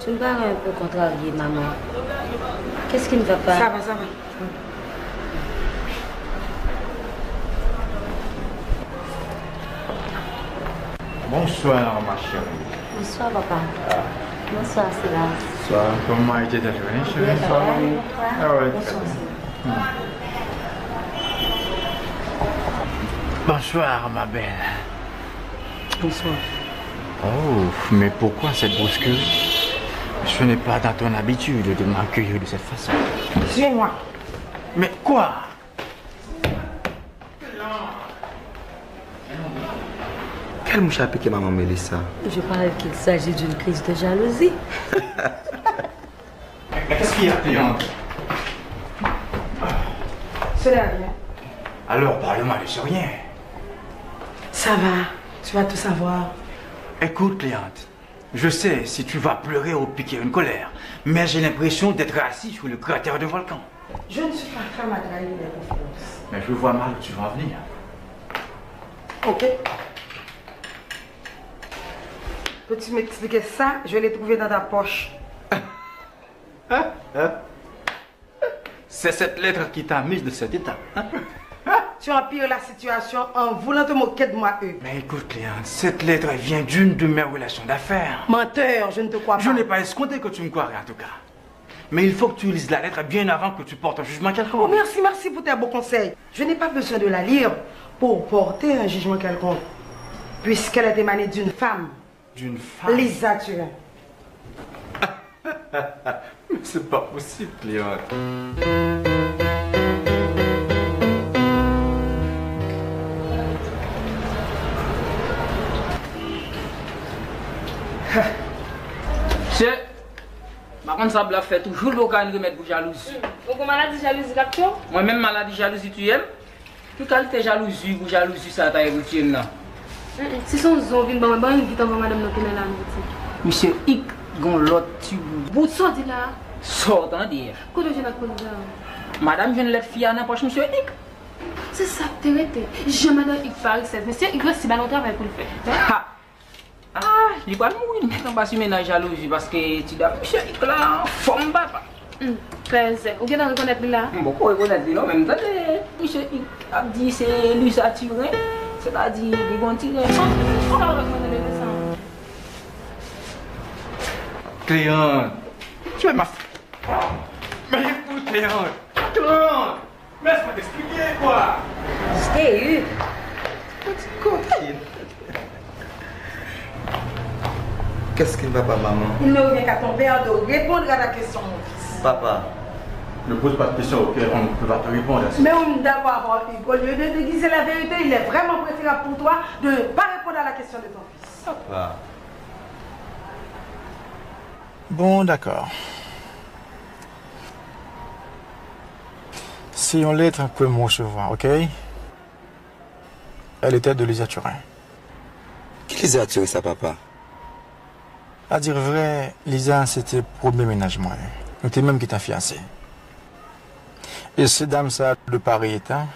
Tu me parais un peu contrariée, maman. Qu'est-ce qui ne va pas? Ça va, ça va. Bonsoir, ma chérie. Bonsoir, papa. Bonsoir, Silas. Bonsoir. Comment était ta journée, chérie? Ah ouais. Bonsoir, ma belle. Bonsoir. Oh, mais pourquoi cette brusquerie? Ce n'est pas dans ton habitude de m'accueillir de cette façon. Suis-moi. Mais quoi? Quelle mouche a piqué maman Mélissa? Je parle qu'il s'agit d'une crise de jalousie. Mais qu'est-ce qu'il y a, cliente? Cela rien. Alors, parle-moi de ce rien. Ça va, tu vas tout savoir. Écoute, cliente, je sais si tu vas pleurer ou piquer une colère, mais j'ai l'impression d'être assis sur le cratère d'un volcan. Je ne suis pas femme à trahir les confiances. Mais je vois mal où tu vas en venir. Ok. Peux-tu m'expliquer ça? Je l'ai trouvé dans ta poche. C'est cette lettre qui t'a mise de cet état. Hein? Tu empires la situation en voulant te moquer de moi, eux. Mais écoute, cliente, cette lettre vient d'une de mes relations d'affaires. Menteur, je ne te crois pas. Je n'ai pas escompté que tu me croirais en tout cas. Mais il faut que tu lises la lettre bien avant que tu portes un jugement quelconque. Oh, merci, merci pour tes beaux conseils. Je n'ai pas besoin de la lire pour porter un jugement quelconque. Puisqu'elle est émanée d'une femme. D'une femme? Lisa Turin. Mais c'est pas possible, cliente. Monsieur, par contre, ça fait toujours l'occasion de remettre pour jalousie. Vous maladie jalousie capture? Moi-même, maladie jalousie, tu aimes? Quelle qualité jalousie ou jalousie ça t'a hérité là? Si son zombie, bon, il vite avant madame notre là boutique. Monsieur Hick, gon l'autre petit bout. Sorti là. Sortant dire. Quoi de jeune à cause Madame vient de lettre fille à n'importe monsieur Hick. c'est ça, t'es arrêté. Je madame Hick par excès. Monsieur Hick reste si bien longtemps pour le faire. Ah, il va mourir maintenant parce que maintenant jalousie parce que tu dois monsieur Hick là, forme papa. Très bien. Ou bien dans reconnaître là? Bon, quoi reconnaître non, même temps, monsieur Hick a dit c'est lui ça tiré. C'est-à-dire, ils vont tirer. On va reconnaître le dessin. Cléante, tu es ma... Mais écoute, Cléante, Cléante, laisse-moi t'expliquer, quoi. Je t'ai eu. Petite coquine. Qu'est-ce qui ne va pas, maman? Il ne revient qu'à ton père de répondre à la question, mon fils. Papa. Ne pose pas de questions auxquelles on ne peut pas te répondre. Mais on d'accord, au lieu de déguiser la vérité, il est vraiment préférable pour toi de ne pas répondre à la question de ton fils. Papa. Bon, d'accord. Si on lettre un peu me recevoir, ok? Elle était de Lisa Turin. Qui les a tués, ça, papa? À dire vrai, Lisa, c'était le premier ménagement. On était même qui était fiancé. Et cette dame, ça, de Paris état,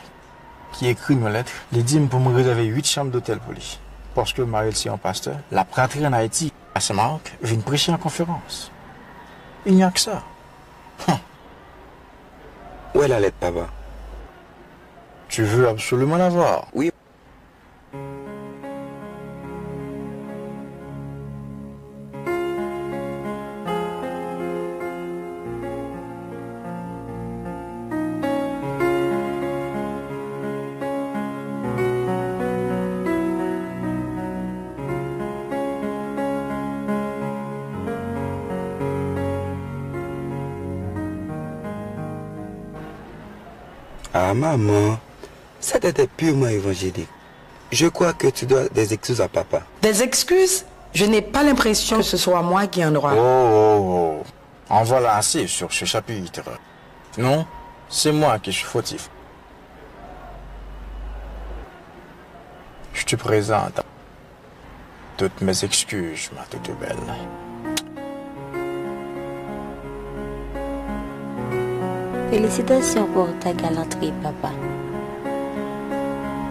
qui écrit une lettre, les dit pour me réserver 8 chambres d'hôtel pour lui. Parce que Marie, si en pasteur, la praterie en Haïti, à Saint-Marc, vient prêcher en conférence. Il n'y a que ça. Où est la lettre, papa? Tu veux absolument la voir? Oui. Ah, maman, ça était purement évangélique. Je crois que tu dois des excuses à papa. Des excuses? Je n'ai pas l'impression que ce soit moi qui en aura. Oh. En voilà assez sur ce chapitre. Non, c'est moi qui suis fautif. Je te présente toutes mes excuses, ma toute belle. Félicitations pour ta galanterie, papa.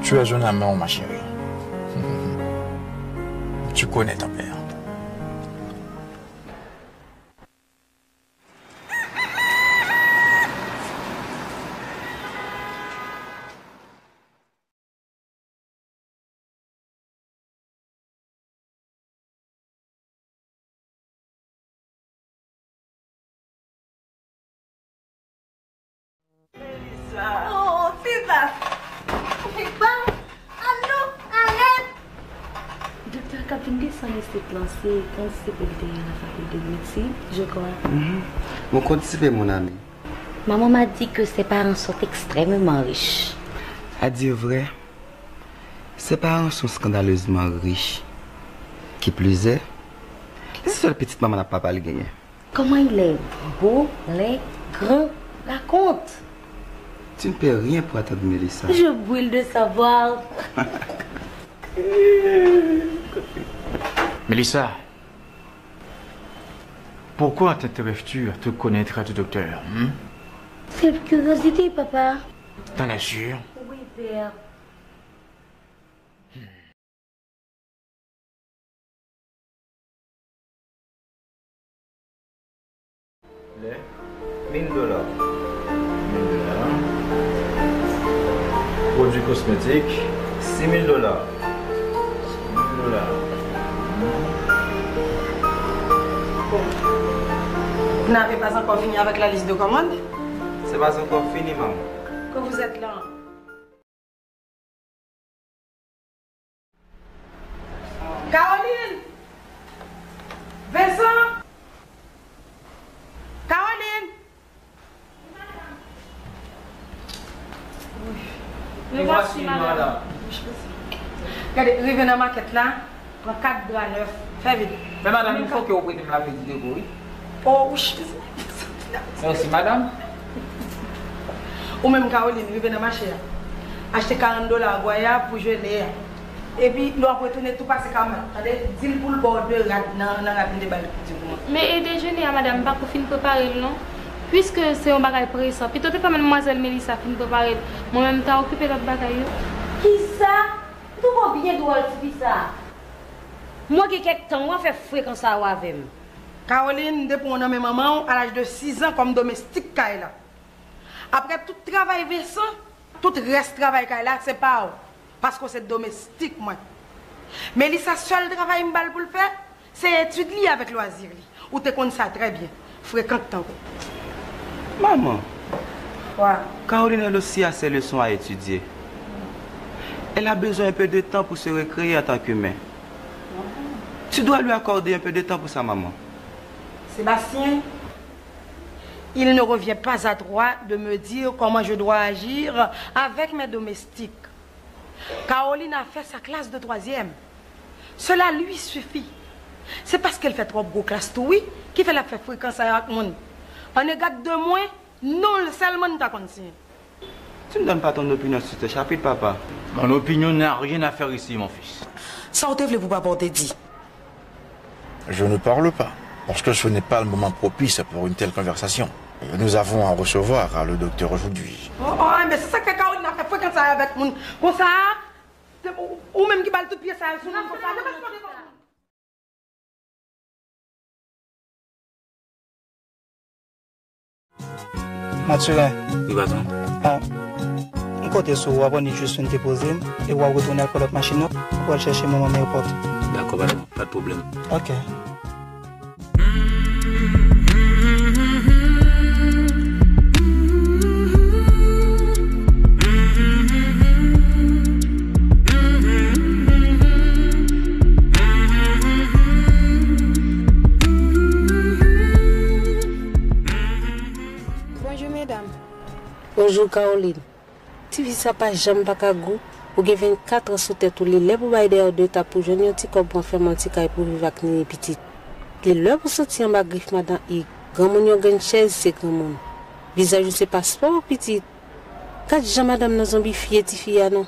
Tu es un amant, ma chérie. Tu connais ton père. Mélissa. Oh, Fiba. Fiba. Allô, arrête. Docteur Kapinde s'en est lancé quand c'est pour la faculté de médecine, je crois. Mon participé, mon ami. Maman m'a dit que ses parents sont extrêmement riches. À dire vrai, ses parents sont scandaleusement riches. Qui plus est, la seule petite maman n'a pas le gagner. Comment il est beau, laid, grand, raconte. Tu ne peux rien pour attendre Mélissa. Je brûle de savoir. Mélissa, pourquoi t'intéresses-tu à te connaître à ce docteur? C'est une curiosité, papa. T'en es sûr? Oui, père. $1000. Produits cosmétiques, $6000. Vous n'avez pas encore fini avec la liste de commandes? C'est pas encore fini, maman. Que vous êtes là. Caroline! Vincent! Caroline! Le voici, madame. Regardez, arrivez dans la maquette là, prends 4 draps neufs, fais vite. Mais madame, il faut que vous preniez la visite de vous. Oh, oui. Merci, madame. Ou même Caroline, arrivez dans ma chère. Achetez $40 à Goya pour jouer les. Et puis, nous après tourner tout passer quand même. Attendez, dis pour le bord de dans la rapide de balle. Mais et déjeuner à madame, pas pour finir préparer, non? Puisque c'est un bagage pressant. Puis toi, t'es pas mademoiselle Mélissa finir préparer. Moi-même, t'as occupé d'autres bagages. Qui ça? Tout va bien drôle, c'est ça. Moi, qui quelque temps, moi, fait fréquence ça avec moi. Caroline, depuis mon nommé maman, à l'âge de 6 ans, comme domestique, Kaila. Après tout travail Vincent, tout reste travail Kaila, c'est pas où. Parce que c'est domestique, moi. Mais lui, sa seul travail pour le faire, c'est étudier avec loisir. Ou tu connais ça très bien. Fréquente temps. Maman, Ouais. Caroline elle aussi a ses leçons à étudier. Elle a besoin un peu de temps pour se recréer en tant qu'humain. Tu dois lui accorder un peu de temps pour sa maman. Sébastien, il ne revient pas à droit de me dire comment je dois agir avec mes domestiques. Caroline a fait sa classe de 3e. Cela lui suffit. C'est parce qu'elle fait trop gros classe tout, oui, qui fait la fait fréquence avec moi. En égard de moins, non seulement t'a consigné. Tu ne donnes pas ton opinion sur ce chapitre, papa. Mon opinion n'a rien à faire ici, mon fils. Ça, vous voulez vous pas porter dit. Je ne parle pas, parce que ce n'est pas le moment propice pour une telle conversation. Nous avons à recevoir le docteur aujourd'hui. Oh, mais c'est ça que Caroline a fait fréquence avec moi. Comme ça, ou même qui balle tout pied, ça, comme ça. Mathieu, Oui, vas-y. on côté sur vous avez juste une déposée et vous retourner à la machine pour aller chercher mon maman au porte. D'accord, pas de problème. Ok. Bonjour, mesdames. Bonjour, Caroline. Tu vis ça pas jamais pas goût. Ou 24 ans sous tête ou les lèvres pour bailler de ta pour jeune petit comme pour faire mon petit caille pour vivre avec les petites. Les lèvres pour sortir en bas griffe madame et grand moun yo gagne chaise c'est grand moun. Visage c'est passeport petit. Quatre gens madame dans zombie fille ti fille non.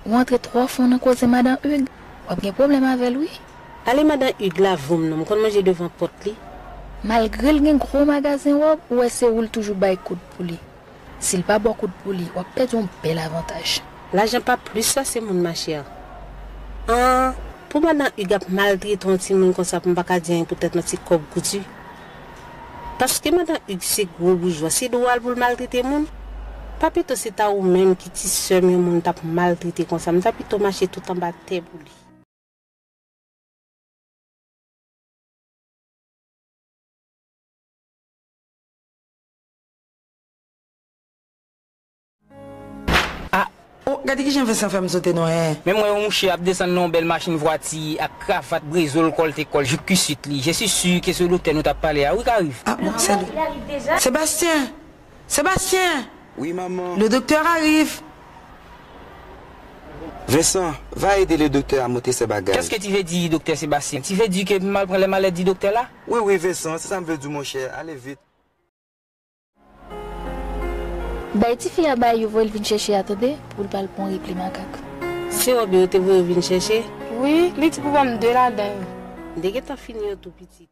Ou entre 3 fois dans cause madame Hugues. Ou a bien problème avec lui. Allez madame Hugues la voum non quand manger devant porte li. Malgré le gen gros magasin ou est-ce ou toujours bail coup de poulie. S'il pas beaucoup de poulie, ou peut-être un bel avantage. L'argent pas plus ça c'est mon ma chère. Ah, pour madame Hugues a maltraité ton petit monde comme ça pour pas dire peut-être notre petit cob coutu. Parce que madame Hugues c'est gros bourgeois, c'est droit pour maltraiter monde. Pas plutôt c'est ta ou même qui ti seul monde t'a maltraité comme ça, mais ça plutôt marcher tout en bas de pour lui. Regardez qui j'aime faire sans faire me sauter non hein. Mais moi mon cher a descendre dans belle machine voiture à cravate brisol colte colle je cuite li. Je suis sûr que ce docteur nous t'a parlé. Oui, arrive. Ah bon, salut. Il arrive déjà. Sébastien. Sébastien. Oui, maman. Le docteur arrive. Vincent, va aider le docteur à monter ses bagages. Qu'est-ce que tu veux dire, docteur Sébastien? Tu veux dire que mal prend les maladies, docteur là? Oui, oui, Vincent, c'est ça me veut dire, mon cher. Allez vite. Bah, ti fille à bah, il veut venir chercher, attendez, pour le pas le bon repli macaque. Si on veut te venir chercher, Oui, les petits pouvoirs me de là-dedans. dès que tu as fini tout petit.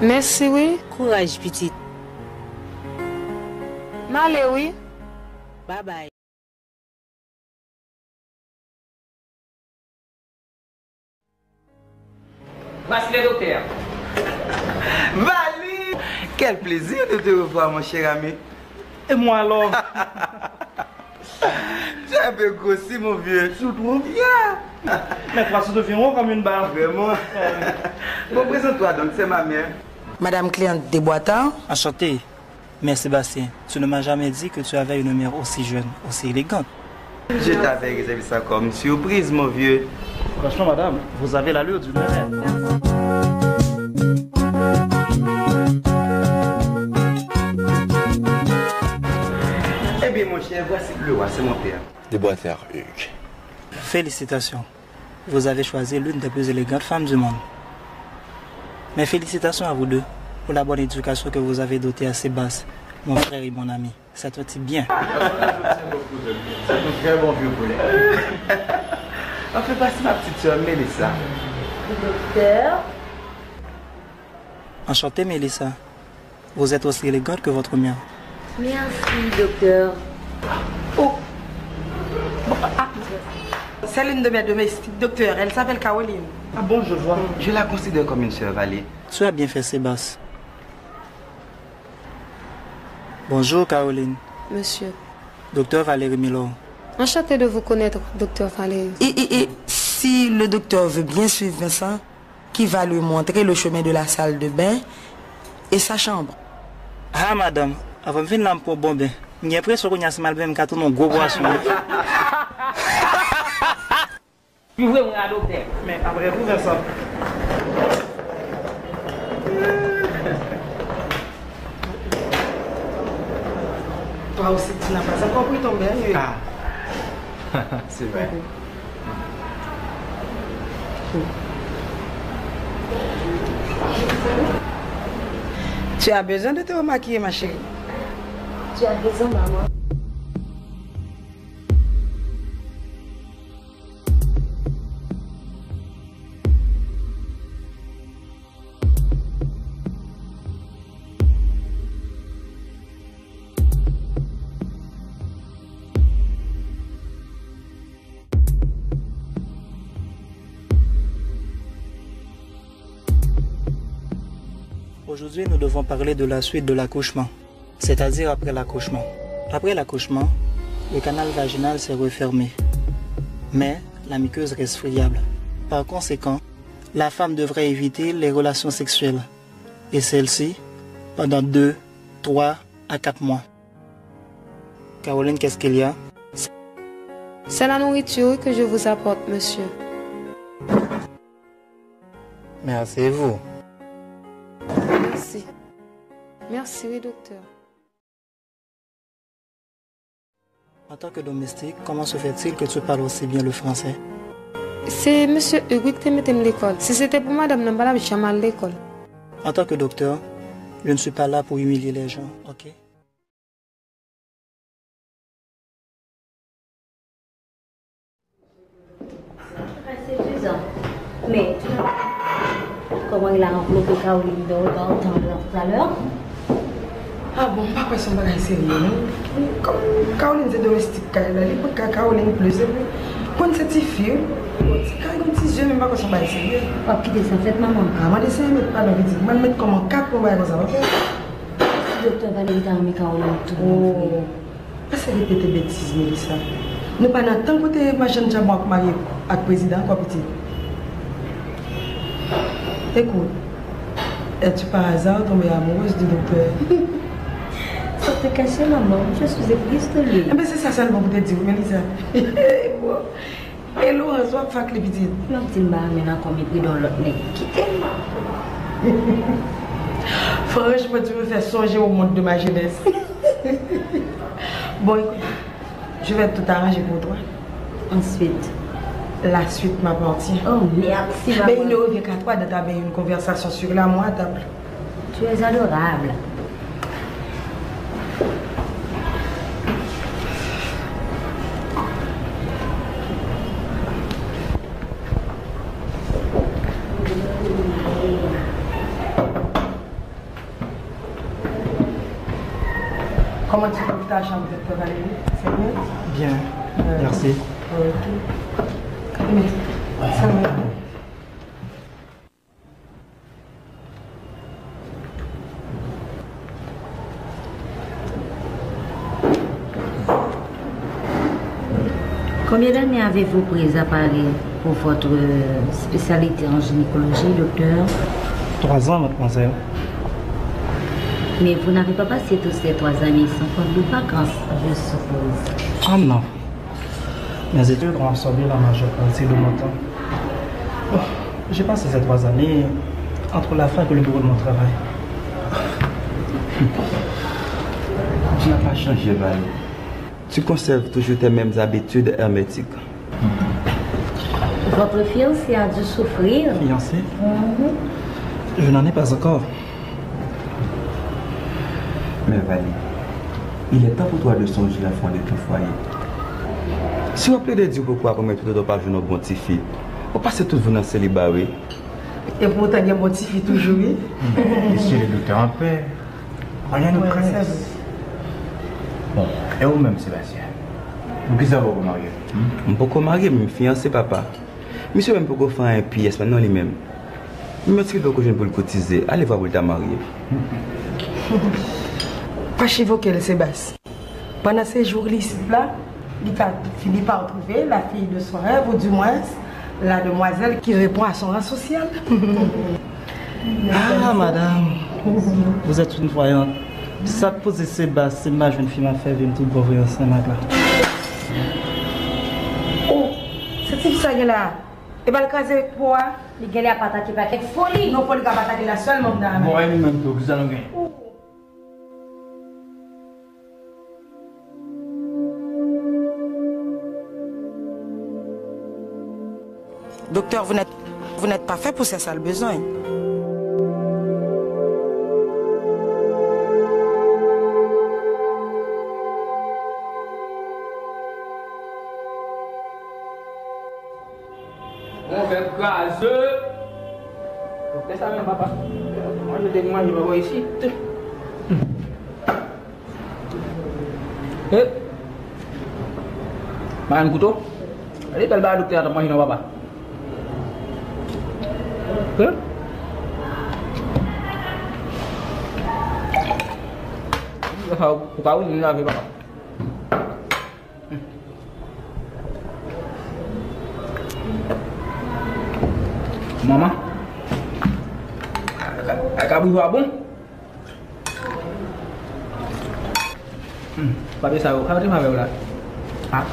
Merci, oui. Courage, petite. Malé, oui. Bye bye. Voici le docteur. Vali! Quel plaisir de te revoir, mon cher ami. Et moi alors? Tu es un peu grossi, mon vieux. Je trouve bien. Mais toi, tu deviens rond comme une barre. Vraiment. Bon, présente-toi donc, c'est ma mère. Madame Cléante Desboitants. Enchanté. Mais Sébastien, tu ne m'as jamais dit que tu avais une mère aussi jeune, aussi élégante. Je t'avais réservé ça comme surprise, mon vieux. Franchement, madame, vous avez l'allure d'une mère. Eh bien, mon cher, voici le roi, c'est mon père. Desboitants, Hugues. Félicitations. Vous avez choisi l'une des plus élégantes femmes du monde. Mais félicitations à vous deux pour la bonne éducation que vous avez dotée à Sébastien, mon frère et mon ami. Ça te dit bien. C'est un très bon vieux poulet. On fait passer ma petite soeur Mélissa. Docteur. Enchanté, Mélissa. Vous êtes aussi élégante que votre mère. Merci, docteur. Oh. Bon, ah. C'est l'une de mes domestiques, docteur. Elle s'appelle Caroline. Ah bon, je vois. Je la considère comme une sœur Valérie. Tu as bien fait, Sébastien. Bonjour, Caroline. Monsieur. Docteur Valérie Milor. Enchanté de vous connaître, docteur Valérie. Et si le docteur veut bien suivre Vincent, qui va lui montrer le chemin de la salle de bain et sa chambre. Ah, madame, avant de venir là pour bon bain, j'ai l'impression qu'on y a ce mal même quand on a un gros boisson. Puis vous, mon docteur. Mais après vous, Vincent. Toi aussi, tu n'as pas encore pris ton bain. Ah, c'est vrai. Tu as besoin de te remaquiller, ma chérie. Tu as raison, maman. Aujourd'hui, nous devons parler de la suite de l'accouchement, c'est-à-dire après l'accouchement. Après l'accouchement, le canal vaginal s'est refermé, mais la muqueuse reste friable. Par conséquent, la femme devrait éviter les relations sexuelles, et celles-ci pendant 2, 3 à 4 mois. Caroline, qu'est-ce qu'il y a? C'est la nourriture que je vous apporte, monsieur. Mais asseyez-vous. Merci. Merci, oui, docteur. En tant que domestique, comment se fait-il que tu parles aussi bien le français? C'est monsieur Hugues qui m'a mis à l'école. Si c'était pour madame, je n'allais jamais à l'école. En tant que docteur, je ne suis pas là pour humilier les gens, ok? C'est 2 ans. Mais tu vois comment il a enveloppé Caroline dans le tout à l'heure? Ah bon, pas quoi son bagage sérieux, non? Comme Caroline c'est domestique, elle a pas Caroline plus. Quand c'est une fille, c'est quand même si je même pas quoi son bagage sérieux. Oh, qui descend fait maman? Ah, moi descend mettre pas dans le dit. Moi mettre comme un 4 pour bagage comme ça, ok? Le docteur Valérie t'a remis Caroline tout. Oh, pas se répéter bêtises, Mélissa. Nous pas n'attendre côté ma jeune jambe avec marié avec président quoi petit. Écoute, es-tu par hasard tombée amoureuse du docteur? Pour te cacher, maman, je suis éprise de lui. Mais c'est ça seulement pour te dire, Mélissa. Et l'eau, on soit fac les petites. Non, tu m'as maintenant comme il dans l'autre nez. Franchement, tu me fais songer au monde de ma jeunesse. Bon, écoute, je vais tout arranger pour toi. Ensuite, la suite m'appartient. Oh, merci, maman. Mais il ne revient qu'à toi d'entamer une conversation sur l'amour à table. Tu es adorable. Comment tu trouves ta chambre, docteur Valérie? C'est mieux? Bien, merci. Ok. Mais, ça va. Combien d'années avez-vous pris à Paris pour votre spécialité en gynécologie, docteur? 3 ans, mademoiselle. Mais vous n'avez pas passé tous ces 3 années sans prendre de vacances, je suppose. Ah non. Mes études ont absorbé la majeure partie de mon temps. Oh, j'ai passé ces 3 années entre la fac et le bureau de mon travail. Tu n'as pas changé, Val. Tu conserves toujours tes mêmes habitudes hermétiques. Votre fiancé a dû souffrir. Fiancé? Je n'en ai pas encore. Mais Valérie, il est temps pour toi de songer à fonder ton foyer. Si on peut te dire pourquoi pour mettre tout le temps un bon petit fille, on passe tout dans le célibat, oui. Et pourtant, il y a un bon petit fille toujours, oui. Monsieur le docteur en paix, rien ne presse. Bon, et vous-même, Sébastien, vous qui avez vous marier? On peut pas marier, mais fiancé, papa. Monsieur même peut faire un pièce maintenant lui-même. Mais si vous voulez que je peux le cotiser, allez voir pour ta marier. Pas chez vous qu'elle Sébastien. Pendant ces jours là, il a fini par retrouver la fille de son rêve, ou du moins la demoiselle qui répond à son rang social. Ah, madame, vous êtes une voyante. Ça te pose Sébastien, ma jeune fille m'a fait une toute bonne voyance, ma glace. Oh, c'est type ça là. Et bien le cas avec toi. Les gars, il n'y a pas attaqué par quelle folie. Non, pas le gars attaquer la seule, mon dame. Bon, et nous-mêmes, vous allons gagner. Docteur, vous n'êtes pas fait pour ces sales besoins. On fait gazeux. Laisse ça même, papa. Moi, je te demande, je vais voir ici. Eh. Main couteau. Allez, belle balle, docteur, moi, je ne vois pas. Hein? Vous pouvez vous laver, papa. Maman, kamu buat apa? Pakai sawo, kau ni mana pula? Ah.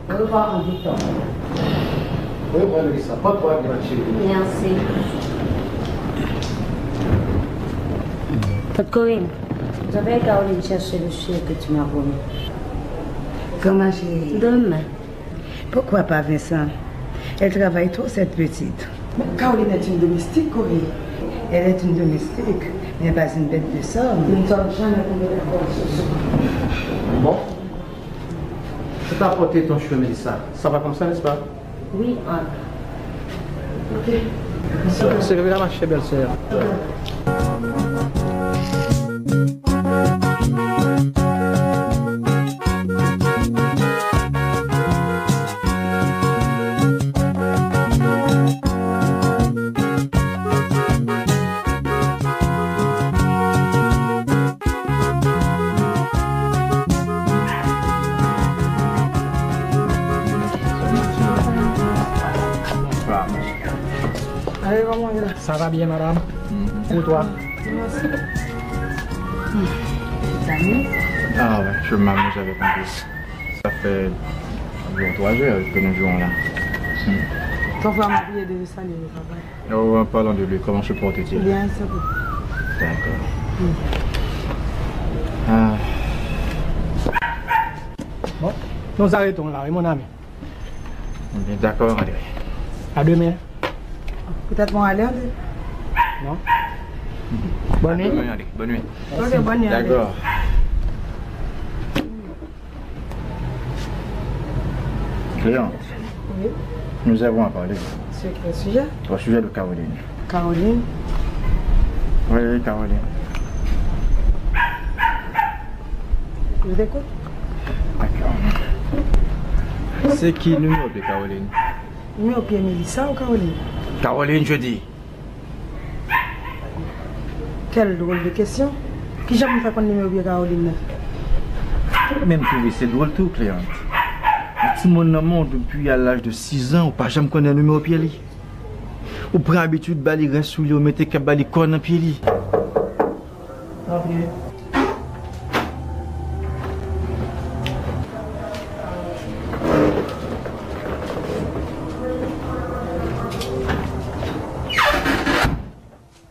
Au revoir, Victor. Oui, Mélissa, pas de problème, chérie. Merci. Tante Corinne, j'avais Caroline chercher le chien que tu m'as promis. Comment j'ai... Demain. Pourquoi pas Vincent? Elle travaille trop, cette petite. Mais Caroline est une domestique, Corinne. Elle est une domestique, mais pas une bête de somme. Nous ne sommes jamais tombés d'accord sur ce point. Bon. Je t'ai apporté ton cheveu, Mélissa. Ça va comme ça, n'est-ce pas? Oui, Ok. C'est que ma chère belle-sœur. Allez, comment il est? Ça va bien, madame? Pour toi? Merci. Ah ouais, je m'amuse avec un peu. Ça fait 3 heures que nous jouons là. Ton frère m'a prié de saluer le travail. Oh, en parlant de lui, comment se porte-t-il? Bien, c'est bon. D'accord. Ah. Bon, nous arrêtons là, mon ami. Bien, d'accord, allez. À demain. Peut-être mon aller. Non? Bonne nuit. Bonne nuit, allez. Bonne nuit. Ok, bonne nuit. D'accord. Cléante, Oui. nous avons à parler. Sur quel sujet? Au sujet de Caroline. Caroline. Oui, Caroline. Je vous écoute. D'accord. C'est qui le numéro de Caroline? Numéro pied Mélissa ou Caroline? Caroline, je dis. Quelle drôle de question. Qui j'aime faire qu'on numéro pied Caroline? Même trouvé, c'est drôle tout, Cléante. Si mon amant depuis à l'âge de 6 ans, ou pas jamais connaît un numéro au pied li. Ou prend habitude de bali reste sous lui, ou mettez qu'à bali corne en pied li.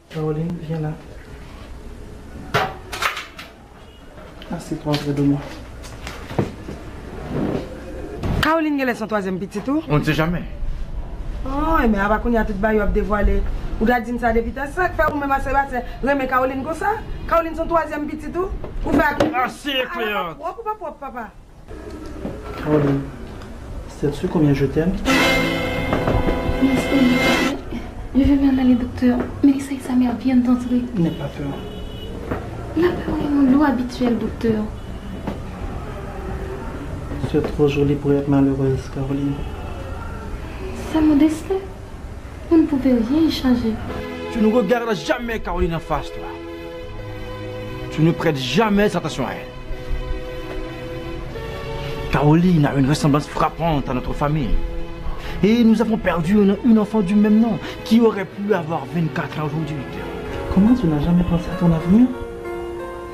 Caroline, viens là. Assieds-toi près de moi. Caroline, elle est son troisième petit tout. On ne sait jamais. Oh, mais avant qu'on y a tout le dévoilé. Ou t'as dit ça depuis ta sac, faire ou même à Sébastien, remet Caroline comme ça. Caroline son troisième petit tout. Ou faire Assez, Cléante. Papa. Caroline, sais-tu combien je t'aime? Je vais m'en aller, docteur. Mélissa et sa mère viennent d'entrer. N'aie pas peur. La peur est mon lot habituel, docteur. Tu es trop jolie pour être malheureuse, Caroline. C'est mon destin. On ne pouvait rien y changer. Tu ne regardes jamais Caroline en face, toi. Tu ne prêtes jamais attention à elle. Caroline a une ressemblance frappante à notre famille. Et nous avons perdu une enfant du même nom qui aurait pu avoir 24 ans aujourd'hui. Comment tu n'as jamais pensé à ton avenir?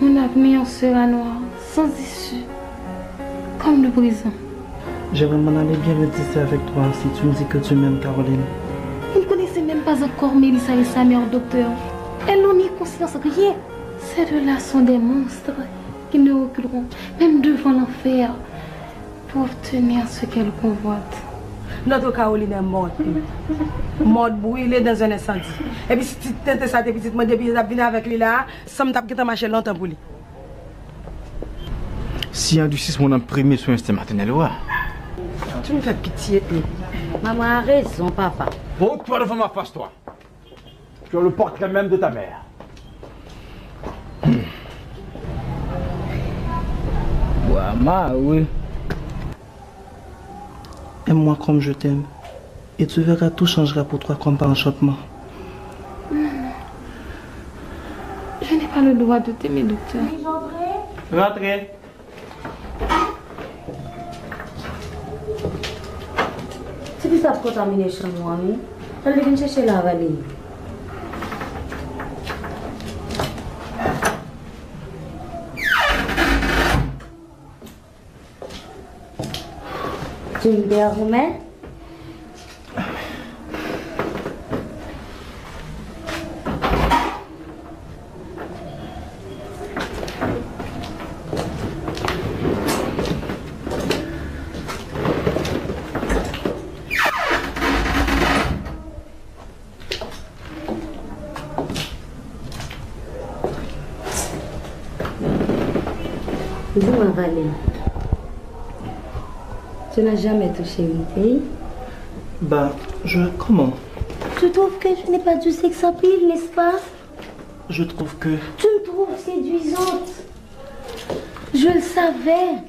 Mon avenir sera noir, sans issue, comme le brisant. J'aimerais m'en aller bien méditer avec toi si tu me dis que tu m'aimes, Caroline. Vous ne connaissez même pas encore Mélissa et sa mère, docteur. Elles n'ont ni conscience, rien. Ces deux-là sont des monstres qui ne reculeront même devant l'enfer pour obtenir ce qu'elles convoitent. Notre Caroline est morte. Morte brûlée dans un incendie. Et puis si tu tentes ça, tes petites mains, depuis que tu viens avec lui là, ça me tape que tu as marché longtemps pour lui. Si un du 6 mon imprimé sur instinct maternel, ouais. Tu me fais pitié. Maman a raison, papa. Bon, toi devant ma face, toi. Tu as le portrait même de ta mère. Oui. Aime-moi comme je t'aime. Et tu verras, tout changera pour toi comme par enchantement. Je n'ai pas le droit de t'aimer, docteur. Rentrez. C'est qui ça pour contaminé chez moi, mais je vais venir chercher la valise. Tu me permets? Dis-moi, Valérie. Tu n'as jamais touché une fille? Bah, comment? Tu trouves que je n'ai pas du sexe en pile, n'est-ce pas? Je trouve que... Tu me trouves séduisante. Je le savais.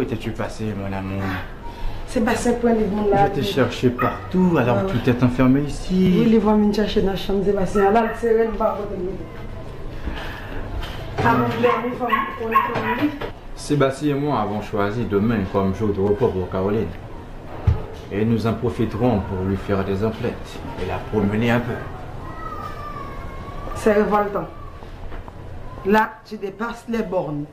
Où étais-tu passé, mon amour? Sébastien prend les bons là. Je t'ai cherché partout, alors que tu t'es enfermé ici. Oui, les voix me chercher dans la chambre, Sébastien. Là, le serré, pas Sébastien et moi avons choisi demain comme jour de repos pour Caroline. Et nous en profiterons pour lui faire des emplettes et la promener un peu. C'est révoltant. Là, tu dépasses les bornes.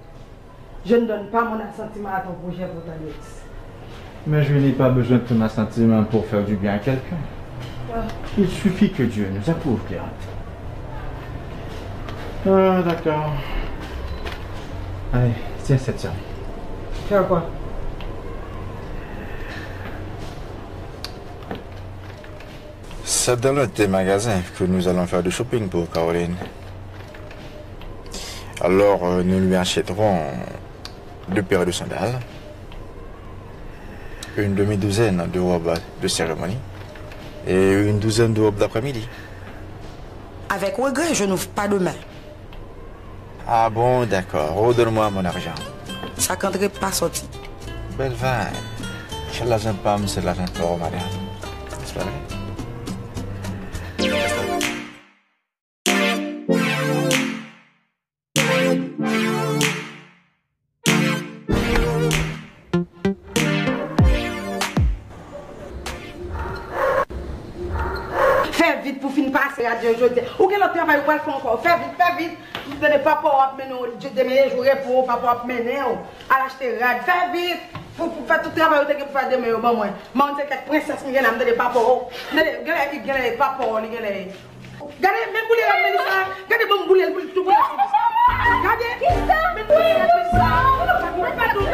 Je ne donne pas mon assentiment à ton projet pour ta nièce. Mais je n'ai pas besoin de ton assentiment pour faire du bien à quelqu'un. Il suffit que Dieu nous approuve, Cléante. Ah, d'accord. Allez, tiens cette somme. Faire quoi? C'est dans l'un des magasins que nous allons faire du shopping pour Caroline. Alors, nous lui achèterons 2 paires de sandales, une demi-douzaine de robes de cérémonie et une douzaine de robes d'après-midi. Avec regret, je n'ouvre pas demain. Ah bon, d'accord. Redonne-moi mon argent. Ça ne compterait pas sorti. Belle vague. C'est l'argent pas, c'est l'argent pour madame. C'est pas vrai? Fais vite pour finir passer à Dieu. Ou quel autre travail vous faire encore? Fais vite. Vous ne pas pour mener je demain jouer pour pas mener à l'acheter rad. Fais vite. Pour faire tout le travail que vous faites demain. Bon moi. Moi on sait que princesse qui vient me pas pour. Regardez pas pour regardez. Regardez même bouler la Mélissa. Regardez bon bouler pour tout bouler. Regardez. Qui ça? Mais pas tout.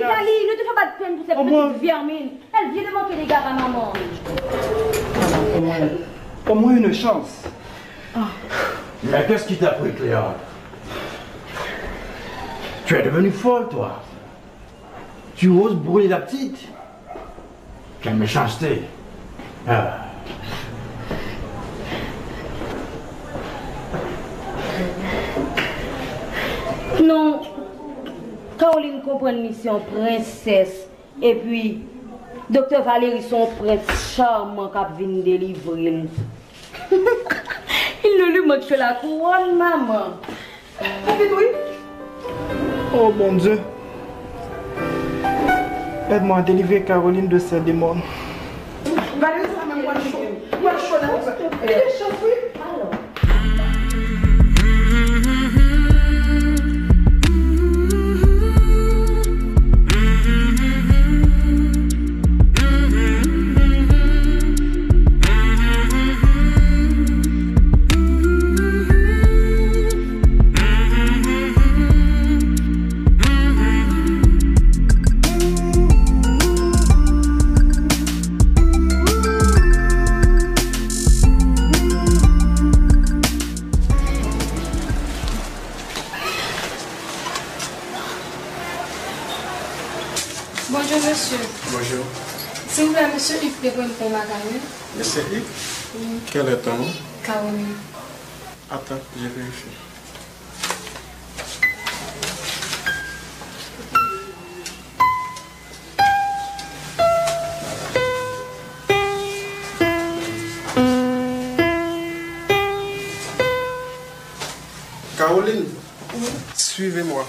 Vali, ne te fais pas de peine pour cette petite vermine. Elle vient de manquer les gars à maman. Au moins une chance. Mais qu'est-ce qui t'a pris, Cléante? Tu es devenue folle, toi. Tu oses brûler la petite? Quelle méchanceté. Ah. Non. Caroline comprend une mission princesse. Et puis, docteur Valérie, son prince charmant qui vient délivrer. Il ne lui manque que la couronne, maman. Oh mon Dieu. Aide-moi à délivrer Caroline de ces démons. Valérie, ça m'a moins chaud. Moins chaud, elle est chauffée. Alors. Bonjour monsieur. Bonjour. S'il vous plaît, monsieur Yves Debonne pour ma caméra. Monsieur Yves? Oui. Quel est ton nom? Caroline. Attends, je vérifie. Caroline, oui. Suivez-moi.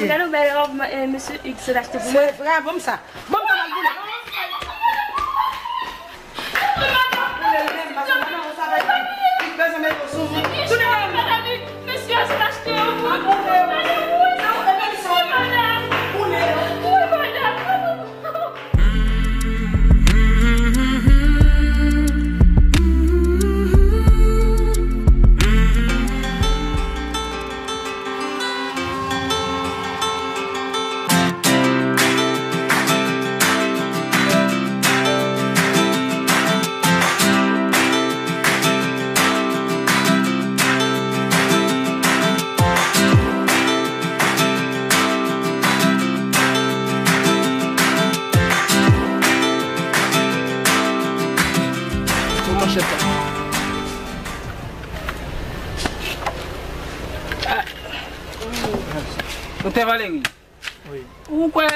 Monsieur X l'a acheté pour moi. C'est vrai, bon ça. Bon ça va le Monsieur a acheté Docteur Valérie. Oui. Ou quoi?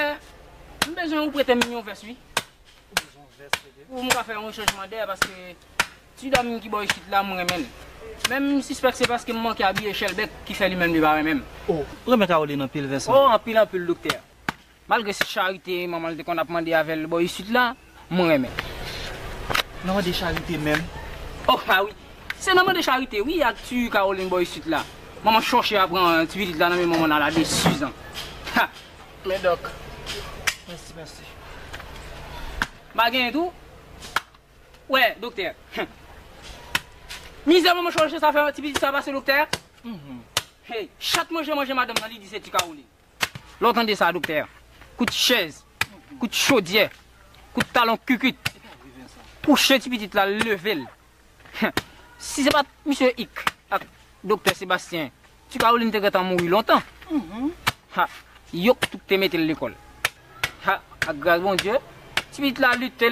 J'ai besoin de prêter un million vers lui. Pour me faire un changement d'air parce que tu dois me qui boit ici là, moi même. Même si c'est parce que je manque à habiller Shelbeck qui fait lui-même du bar même. Oh, remets Caroline en pile vers ça. Oh, en pile, docteur. Malgré cette charité, maman, qu'on a demandé avec le boy ici là, moi même. Non, des charités même. Oh, ah oui. C'est normal de charité, oui, tu Caroline boy ici là. Maman cherche à prendre un petit petit là dans mes moments là, des 6 ans. Ha! Mais doc. Merci, merci. Bagay tout? Ouais, docteur. Misère, maman cherche ça fait un petit petit ça passe, docteur. Hey, chaque manger madame dans l'idée c'est Caroline. L'entendez ça, docteur? Coup de chaise, coup de chaudière, coup de talon cucut. Coucher petit petit là, level. Si c'est pas monsieur Hick, docteur Sébastien, tu Caroline te gâte à mourir longtemps. Ha, yok tout te mette l'école. Ha, grâce bon Dieu, tu petit là lutte,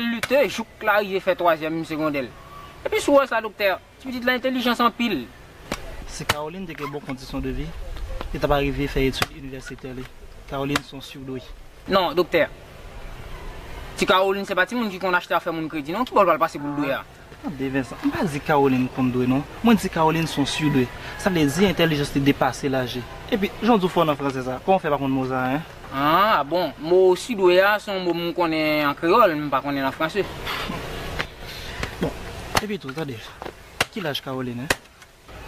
jouk là il fait 3e secondaire. Et puis soit ça docteur, tu petit là intelligence en pile. C'est Caroline qui a bonne condition de vie. Et t'as pas arrivé à faire études universitaires. Caroline sont surdouées. Non, docteur. Si Caroline c'est pas tout le monde qui qu'on acheté à faire mon crédit, non, qui va le passer pour le douer. Vincent, je ne pas dire Caroline comme doué, non. Moi, je dis Caroline sont surdouées. Ça veut dire intelligence de dépasser l'âge. Et puis, j'en dis fort en français ça. Comment on fait par contre Mozart, hein? Ah bon, moi surdoué, son mot qu'on est en créole, mais pas qu'on est en français. Bon, et puis tout, attendez. Qui l'âge Caroline, hein?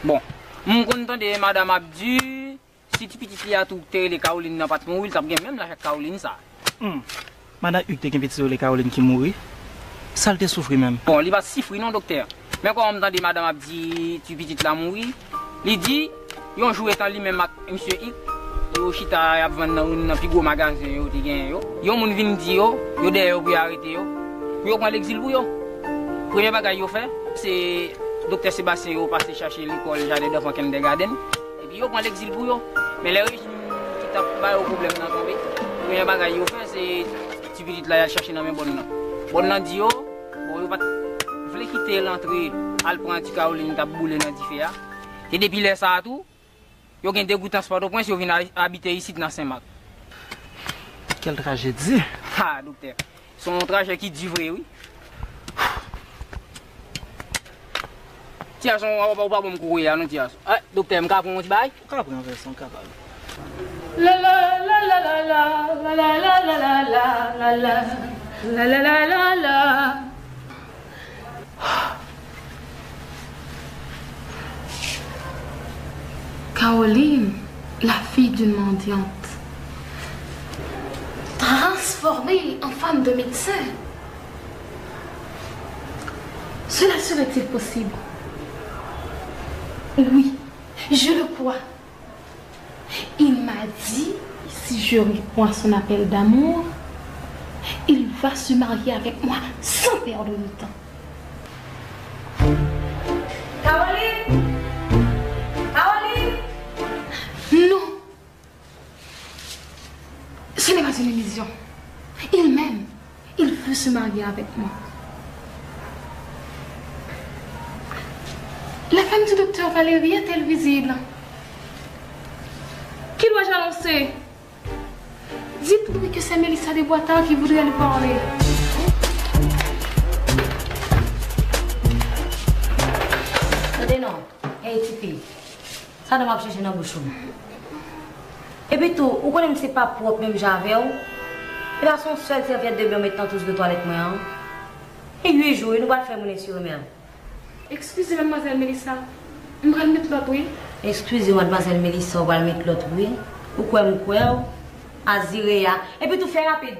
Bon, mon content de Madame Abdu, si tu petit à tout les Caroline n'a pas de mourir, ça bien même la Caroline ça. Madame Hugues te petit les Caroline qui mourit. Ça le te souffre même. Bon, il va souffrir non docteur. Mais quand on entend Madame Abdi, tu petit la mourir, il dit, ils ont joué dans lui-même avec monsieur Hick, yo chita a vendu dans plus gros magasin yo te gen yo. Yo moun vinn di yo derrière pour arrêter yo. Yo prend l'exil pour yo. Premier bagage yo fait, c'est docteur Sébastien yo passé chercher l'école jardin d'enfants kindergarten et puis yo prend l'exil pour yo. Mais les régime qui t'a pas au problème dans tomber. Premier bagage yo fait c'est tu petit là chercher dans mes bonne. Bonne nan di yo, bon yo pas vle quitter l'entrée, al prend ti Caroline t'a boulé dans différa. Et depuis là ça tout, yo gen dégoût transport au point si yo vinn habiter ici dans Saint-Marc. Quelle tragédie. Ah docteur, son trajet qui dit vrai oui. Tiens son pas bon courir non tiens. Ah docteur m'ka prendre un petit bail? Ka prendre version capable. La la la la la la la la la la la la la. La la la la la. Caroline, la fille d'une mendiante, transformée en femme de médecin. Cela serait-il possible? Oui, je le crois. Il m'a dit, si je réponds à son appel d'amour, il va se marier avec moi sans perdre de temps. Caroline! Caroline! Non! Ce n'est pas une illusion. Il m'aime. Il veut se marier avec moi. La femme du docteur Valérie est-elle visible? Qui dois-je annoncer? Dites-lui que c'est Mélissa Desboitard qui voudrait lui parler. Attendez non, hey Tipi, ça doit m'approcher dans le bouchon. Et puis tout, ou connaissez c'est pas propre même j'avais. Et là son seul serviette de bain maintenant tous de toilette moi. Et 8 jours, nous va le faire mon sur même. Excusez mademoiselle Mélissa. Je vais mettre l'autre oui. Excusez mademoiselle Mélissa, on va mettre l'autre oui. Pourquoi mon quoi Azirea. Et puis tout faire rapide.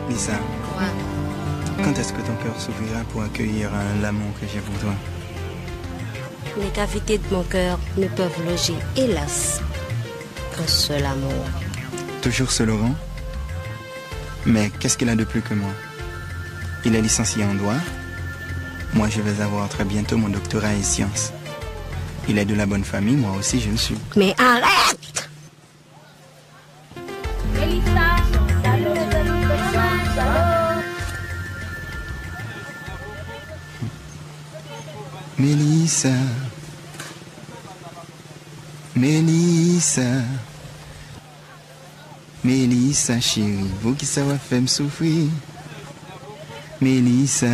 Lisa, quand est-ce que ton cœur s'ouvrira pour accueillir l'amour que j'ai pour toi? Les cavités de mon cœur ne peuvent loger, hélas, qu'un seul amour. Toujours ce Laurent? Mais qu'est-ce qu'il a de plus que moi? Il est licencié en droit. Moi, je vais avoir très bientôt mon doctorat en sciences. Il est de la bonne famille, moi aussi je le suis. Mais arrête! Mélissa, Mélissa, Mélissa chérie, vous qui ça va faire me souffrir. Mélissa,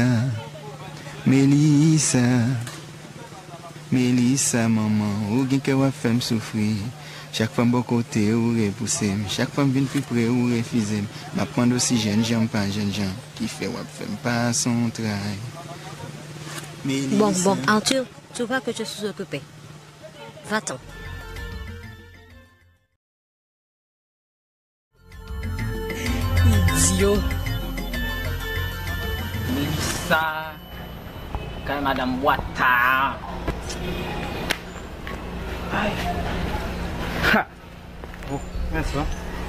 Mélissa, Mélissa maman, ou qui va faire me souffrir. Chaque fois bon côté ou repousser, chaque fois vient plus près ou refuser. Ma prendre aussi jeune gens pas jeune gens qui fait ou faire pas son travail. Bon, Arthur, tu vois que je suis occupé. Va-t'en. Idiot. Mélissa. Quand Madame Ouattara. Aïe. Ha. Oh, merci.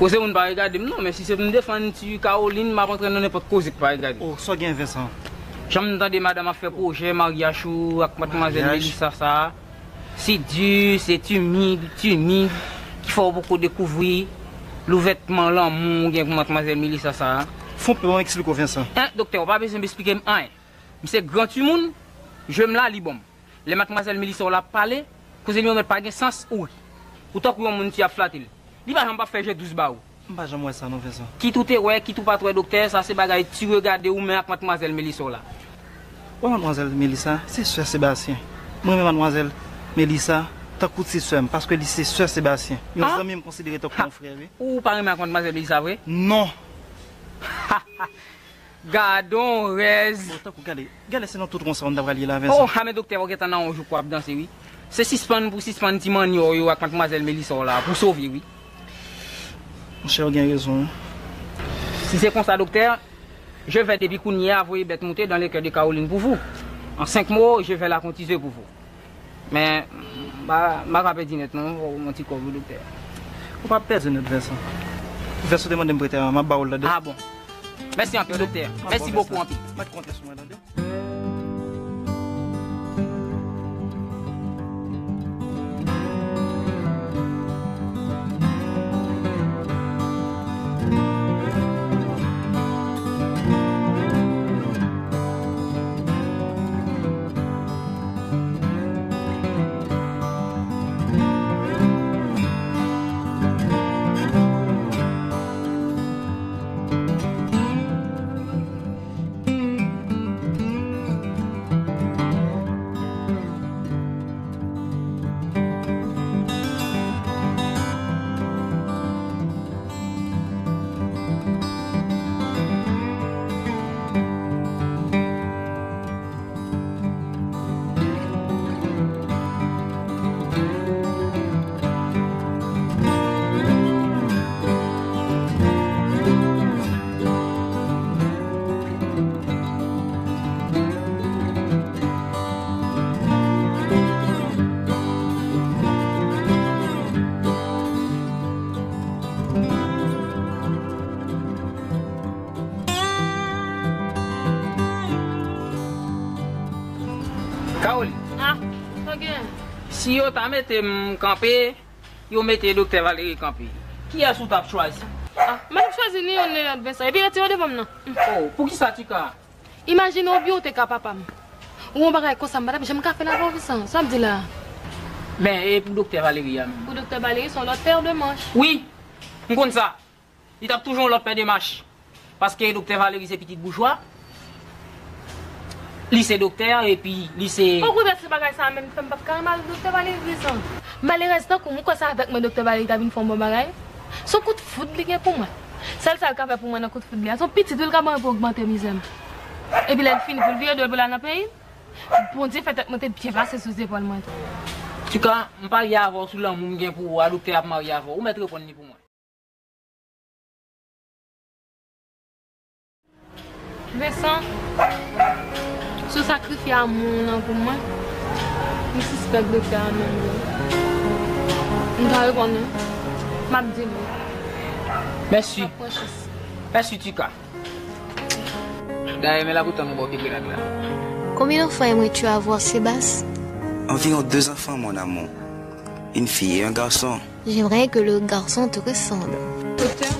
Cause on pas regarder, non, mais si c'est une défense, Caroline m'a rentré dans n'importe cause pas regarder. Oh, ça gagne Vincent. J'aime entendre madame a fait projet mariage avec mademoiselle Mélissa ça. C'est dur, c'est humide, qu'il faut beaucoup découvrir. Le vêtement, l'amour, avec mademoiselle Mélissa ça. Faut pas expliquer Vincent. Hein, docteur, on va pas besoin m'expliquer rien. C'est grand tout le monde, je me la libom. Les mademoiselle Mélissa on l'a parlé, que c'est lui on pas de sens ou. Pourtant que on qui a flatté. Il va pas faire 12 ba ou. Pas jamais ça non Vincent. Qui tout est ouais, qui tout pas toi docteur, ça c'est bagaille tu regarder ou mais avec mademoiselle Mélissa là. Oui, mademoiselle Mélissa, c'est Sœur Sébastien. Moi-même, mademoiselle Mélissa, t'as coûté c'est Sœur, parce que c'est Sœur Sébastien. Ils ont même considéré ton frère. Ou pas avec mademoiselle Mélissa, vrai? Non. Gardons, reste. Regardez, c'est notre tout le monde, on devrait aller là. Oh, mais docteur, vous êtes en joue quoi danser, oui? C'est suspend pour suspendre Timani avec mademoiselle Mélissa là, pour sauver, oui. Mon cher, vous avez raison. Si c'est comme ça, docteur, je vais depuis Kounia envoyer bête monter dans les cœurs de Caroline pour vous. En 5 mots, je vais la cotiser pour vous. Mais, ma rappelle dit net, non, mon petit corps, docteur. On va pas perdre notre Vincent. Vincent demande de me prêter ma baoule là-dedans. Ah bon. Merci un peu, docteur. Merci beaucoup, un peu. Je vais compter sur moi là-dedans. Si vous t'a mis campé, vous mettez docteur Valérie campé. Qui est-ce que tu as choisi? Ah, mais je choisis ni on est adversaire. Et puis retirez devant moi. Oh, pour qui ça tu as? Imagine au bio t'es papa. Ou on va comme ça, madame, j'aime faire la voix ça me dit là. Mais et pour docteur Valérie? Pour docteur Valérie, son l'autre paire de manches. Oui, on compte ça. Il tape toujours l'autre paire de manches. Parce que docteur Valérie c'est petit bourgeois. Lycée docteur et puis lycée. Pourquoi c'est pas ça même femme pas carrément docteur Valérie ça. Malheureusement comment ça avec moi docteur Valérie t'as une forme bagaille. Son coup de foot lié pour moi. Celle ça le fait pour moi dans coup de foot lié. Son petit tout le camarade pour augmenter misère. Et puis elle finit pour le vieux de la dans pays. Pour dire fait monter pied passer sous épaule moi. Tu quand on pas y avoir sous l'amour gain pour adopter à marier avant ou mettre répondre pour moi. Vincent, ce sacrifice à mon pour moi, je suspecte de faire un je dois répondre. Je dis merci. Merci, Tika. D'ailleurs, mais la bouton nous va bien là. Combien d'enfants aimerais-tu avoir, Sébastien? Environ 2 enfants, mon amour. Une fille et un garçon. J'aimerais que le garçon te ressemble. Docteur?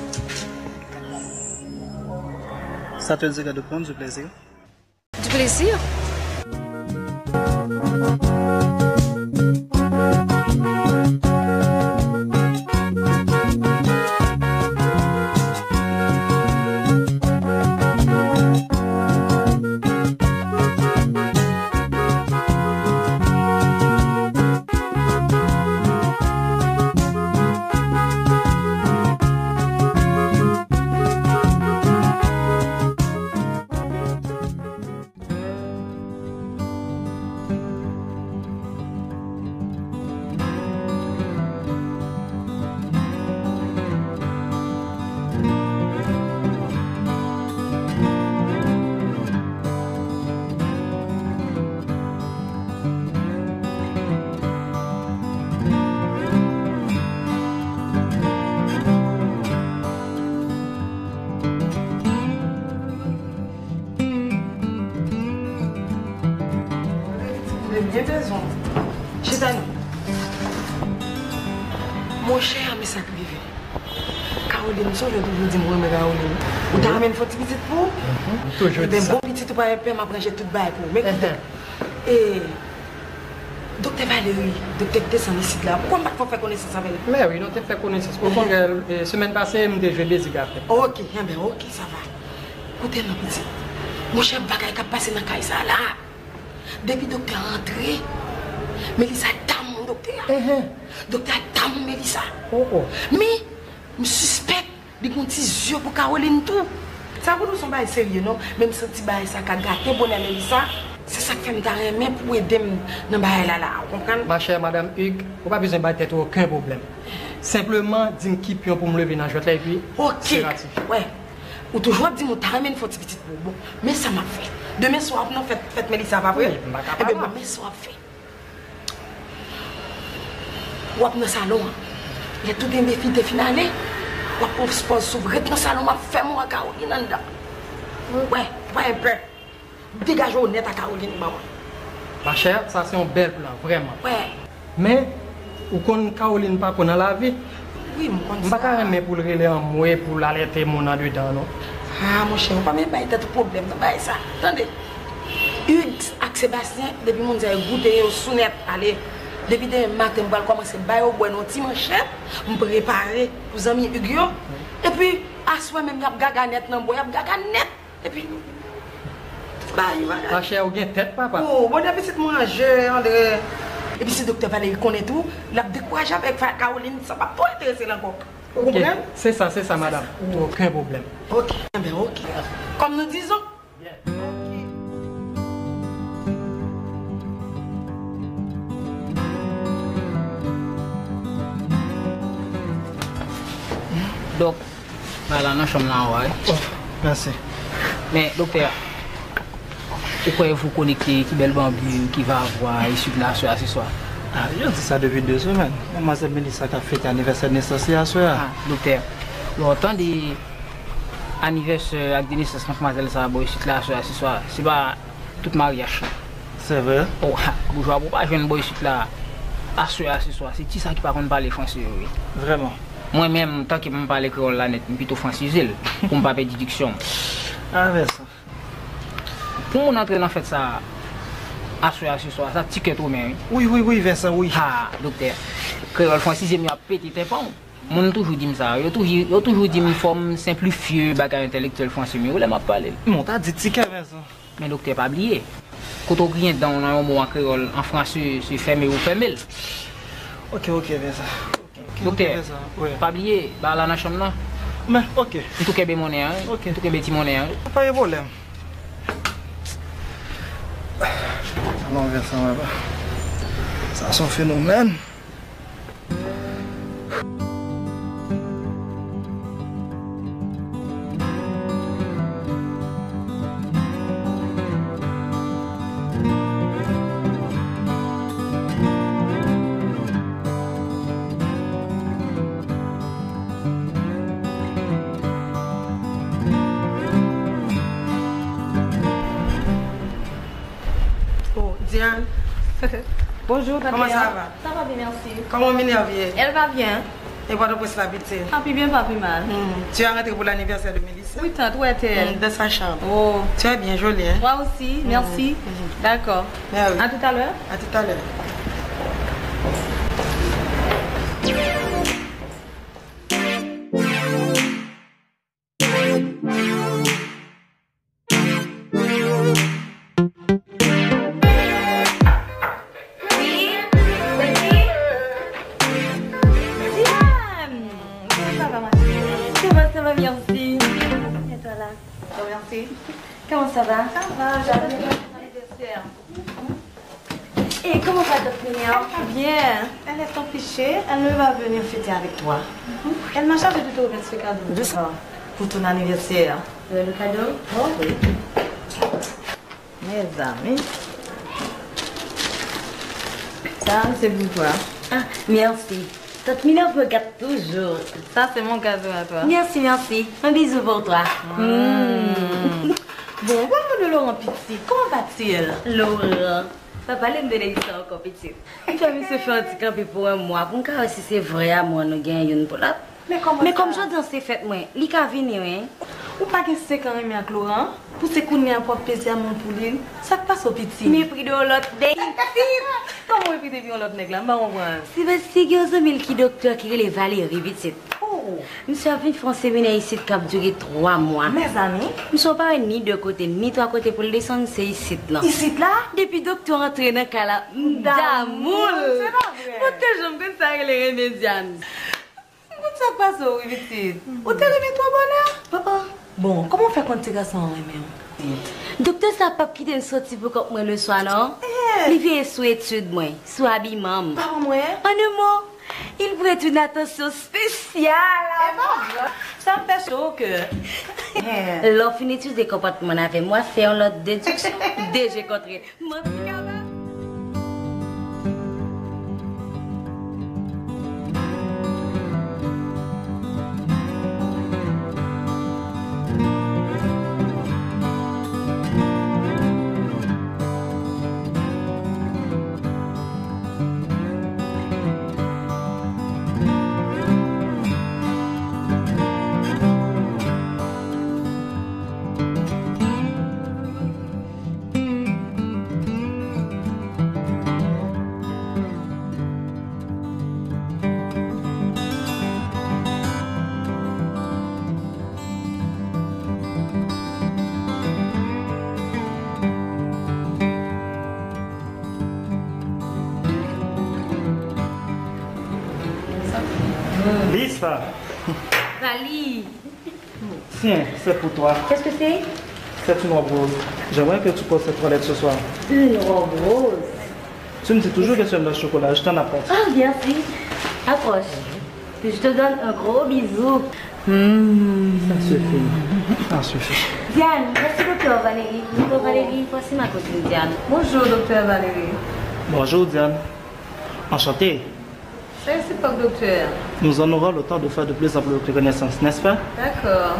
Ça te dirait de prendre du plaisir? Du plaisir? Bien besoin. Chétane. Mon cher, mais ça privé. Caroline, je vais vous dire, moi, Caroline. Vous t'avez ramené une petite petite pour? Toujours dit ça. Bon petit, tu vas pas m'apprendre tout bail pour. Mais et docteur Valérie, docteur descend ici là. Pourquoi on ne fait connaissance avec lui? Mais oui, on t'a fait connaissance. Au fond, la semaine passée, on a joué basic après. Ok, ok, ça va. Écoutez, mon petit. Mon cher bagay qui a passé dans le cas là. Depuis le docteur est entré, Mélissa dame mon docteur. Docteur dame Mélissa. Mais, je suspecte de mon petit yeux pour Caroline tout. Ça vous nous sommes pas sérieux, non? Même si petit bail ça a gâté bonne Mélissa, c'est ça qui fait me main pour aider dans bail là. Vous comprenez? Ma chère madame Hugues, vous pas besoin de battre aucun problème. Simplement, dis-moi qui pion pour me lever dans la joie et puis c'est ratifié. Ouais. Ou toujours dire que tu as une petite bon, mais ça m'a fait. Demain soir, nous faites Mélissa, pas vrai? Eh bien, demain soir, fait. Ou dans le salon, il y a tout des filles de finale. Ou pour se s'ouvrir dans le salon, je fais moi à Caroline. Ouais, pas un peu. Dégage honnête à Caroline, maman. Ma chère, ça c'est un bel plan, vraiment. Ouais. Mais, ou qu'on Caroline pas dans la vie? Oui, mon je ne vais pas remettre pour le relais en moi pour l'alerter mon en dedans, non? Ah, mon cher, on ne va pas mettre de problème dans ça. Attendez. Hugues et Sébastien, depuis que j'ai goûté au sounette, allez, depuis le matin, je vais commencer à faire un petit manchette, je vais préparer pour les amis Hugues. Et puis, à soi même, il y a gaga net, il y a gaga net. Et puis, ma chère, vous avez tête, papa? Oh, bon appétit de manger, André. Et puis si le docteur Valérie connaît tout, il a découragé avec Caroline, ça ne va pas intéresser encore. Vous comprenez? C'est ça, madame. Aucun problème. Ok, bien, ok. Comme nous disons. Bien. Donc, voilà, nous sommes là, ouais. Oh, merci. Mais, docteur, pourquoi vous connectez qui belle bambou qui va avoir issu de la soirée ce soir? Ah, je dis ça depuis 2 semaines. Mademoiselle Mélissa a fait l'anniversaire de naissance ce soir. Ah, docteur, l'autant des anniversaires avec des naissances de mademoiselle Sarah issu de la soirée ce soir, c'est pas tout mariage. C'est vrai? Oh, bourgeois, vous pas jeune boy issu de là. ce soir, c'est qui ça qui parle parler français? Oui. Vraiment? Moi-même, tant que je parle créole là net, je suis plutôt francisé pour ne pas perdre diction. Ah, mais ça. Pour mon entrée dans fait ça, ce soir, ça ticket trop bien. Oui, Vincent, oui. Ah, docteur, créole francisé, il a pété tes pans. Moi, toujours dit ça. Il a toujours dit une forme simplifiée, bagage intellectuel français, mais où m'a parlé. Mon t'as dit ticket, Vincent. Mais docteur, pas oublié. Quand on vient dans un mot en créole, en français, c'est fermé ou fermé. Ok, Vincent. Docteur, pas oublier, là dans la chambre là. Mais ok. Tout est bien monnaie, tout est petit monnaie. Pas de problème. Non, Vincent, ça c'est un phénomène. Diane. Bonjour, Tatiana. Comment ça va? Ça va bien, merci. Comment Minerve? Elle va bien. Et voilà pour la petite. Ah, puis bien, pas plus mal. Tu as rentré pour l'anniversaire de Mélissa? Oui, tante, où est-elle? Dans sa chambre. Oh. Tu es bien jolie, hein? Moi aussi, merci. D'accord. Ah, oui. À tout à l'heure. À tout à l'heure. Comment ça va? Ça va, j'avais mon anniversaire. Et comment va votre Minerve? Bien. Elle est empêchée, elle ne va venir fêter avec toi. Elle m'a chargé de te remettre ce cadeau. De ça? Pour ton anniversaire. Le cadeau? Oh oui. Mes amis. Ça, c'est pour toi. Ah, merci. Tante Minerve me gâte toujours. Ça, c'est mon cadeau à toi. Merci. Un bisou pour toi. Bon, parle de Laurent Petit. Comment va-t-il? Laurent. Papa, l'aime donner ça encore petit. Tu as vu se faire un petit campé pour un mois. Pour que si c'est vrai à moi, nous gagnons une pour l'autre. Mais comme je dans ces fêtes, moi, il va venir, hein? Ou pas que c'est quand même avec Laurent? Pour se connaître un peu plaisir à mon poulet. Ça te passe au petit. Mais pris de l'autre day. Comment est-ce que tu l'autre nègre là? C'est parce que il y a un qui docteur qui est les Valérie Petit. Oh! Monsieur a fait un séminaire ici qui a duré 3 mois. Mes amis? Nous ne sommes pas ni de côté, ni 3 côtés pour le descendre, c'est ici là. Ici là? Depuis docteur entré dans le cas là, d'amour. C'est pas vrai. Pour que je me connaisse ça les remédianes. Comment ça passe au petit? Où t'es remis toi bonheur? Papa. Bon, comment faire quand tu es sans remis? Docteur, ça pas quitter une sortie pour comme moi le soir, non? Il vient sous étude, moi, sous habillement. Pas moi? En un mot, il prête une attention spéciale. Ça me fait chaud que. L'on finit étude des comportements avec moi, faire l'autre déduction. Déjà contré. Lisfa. Vali. Tiens, c'est pour toi. Qu'est-ce que c'est? C'est une robe rose. J'aimerais que tu poses cette toilette ce soir. Une robe rose. Tu me dis toujours que tu aimes le chocolat, je t'en apporte. Ah, merci. Approche. Puis je te donne un gros bisou. Ça suffit. Ça suffit. Diane, merci docteur Valérie. Docteur Valérie, voici ma copine Diane. Bonjour docteur Valérie. Bonjour Diane. Enchanté. C'est pas docteur. Nous en aurons le temps de faire de plus en plus de connaissances, n'est-ce pas? D'accord.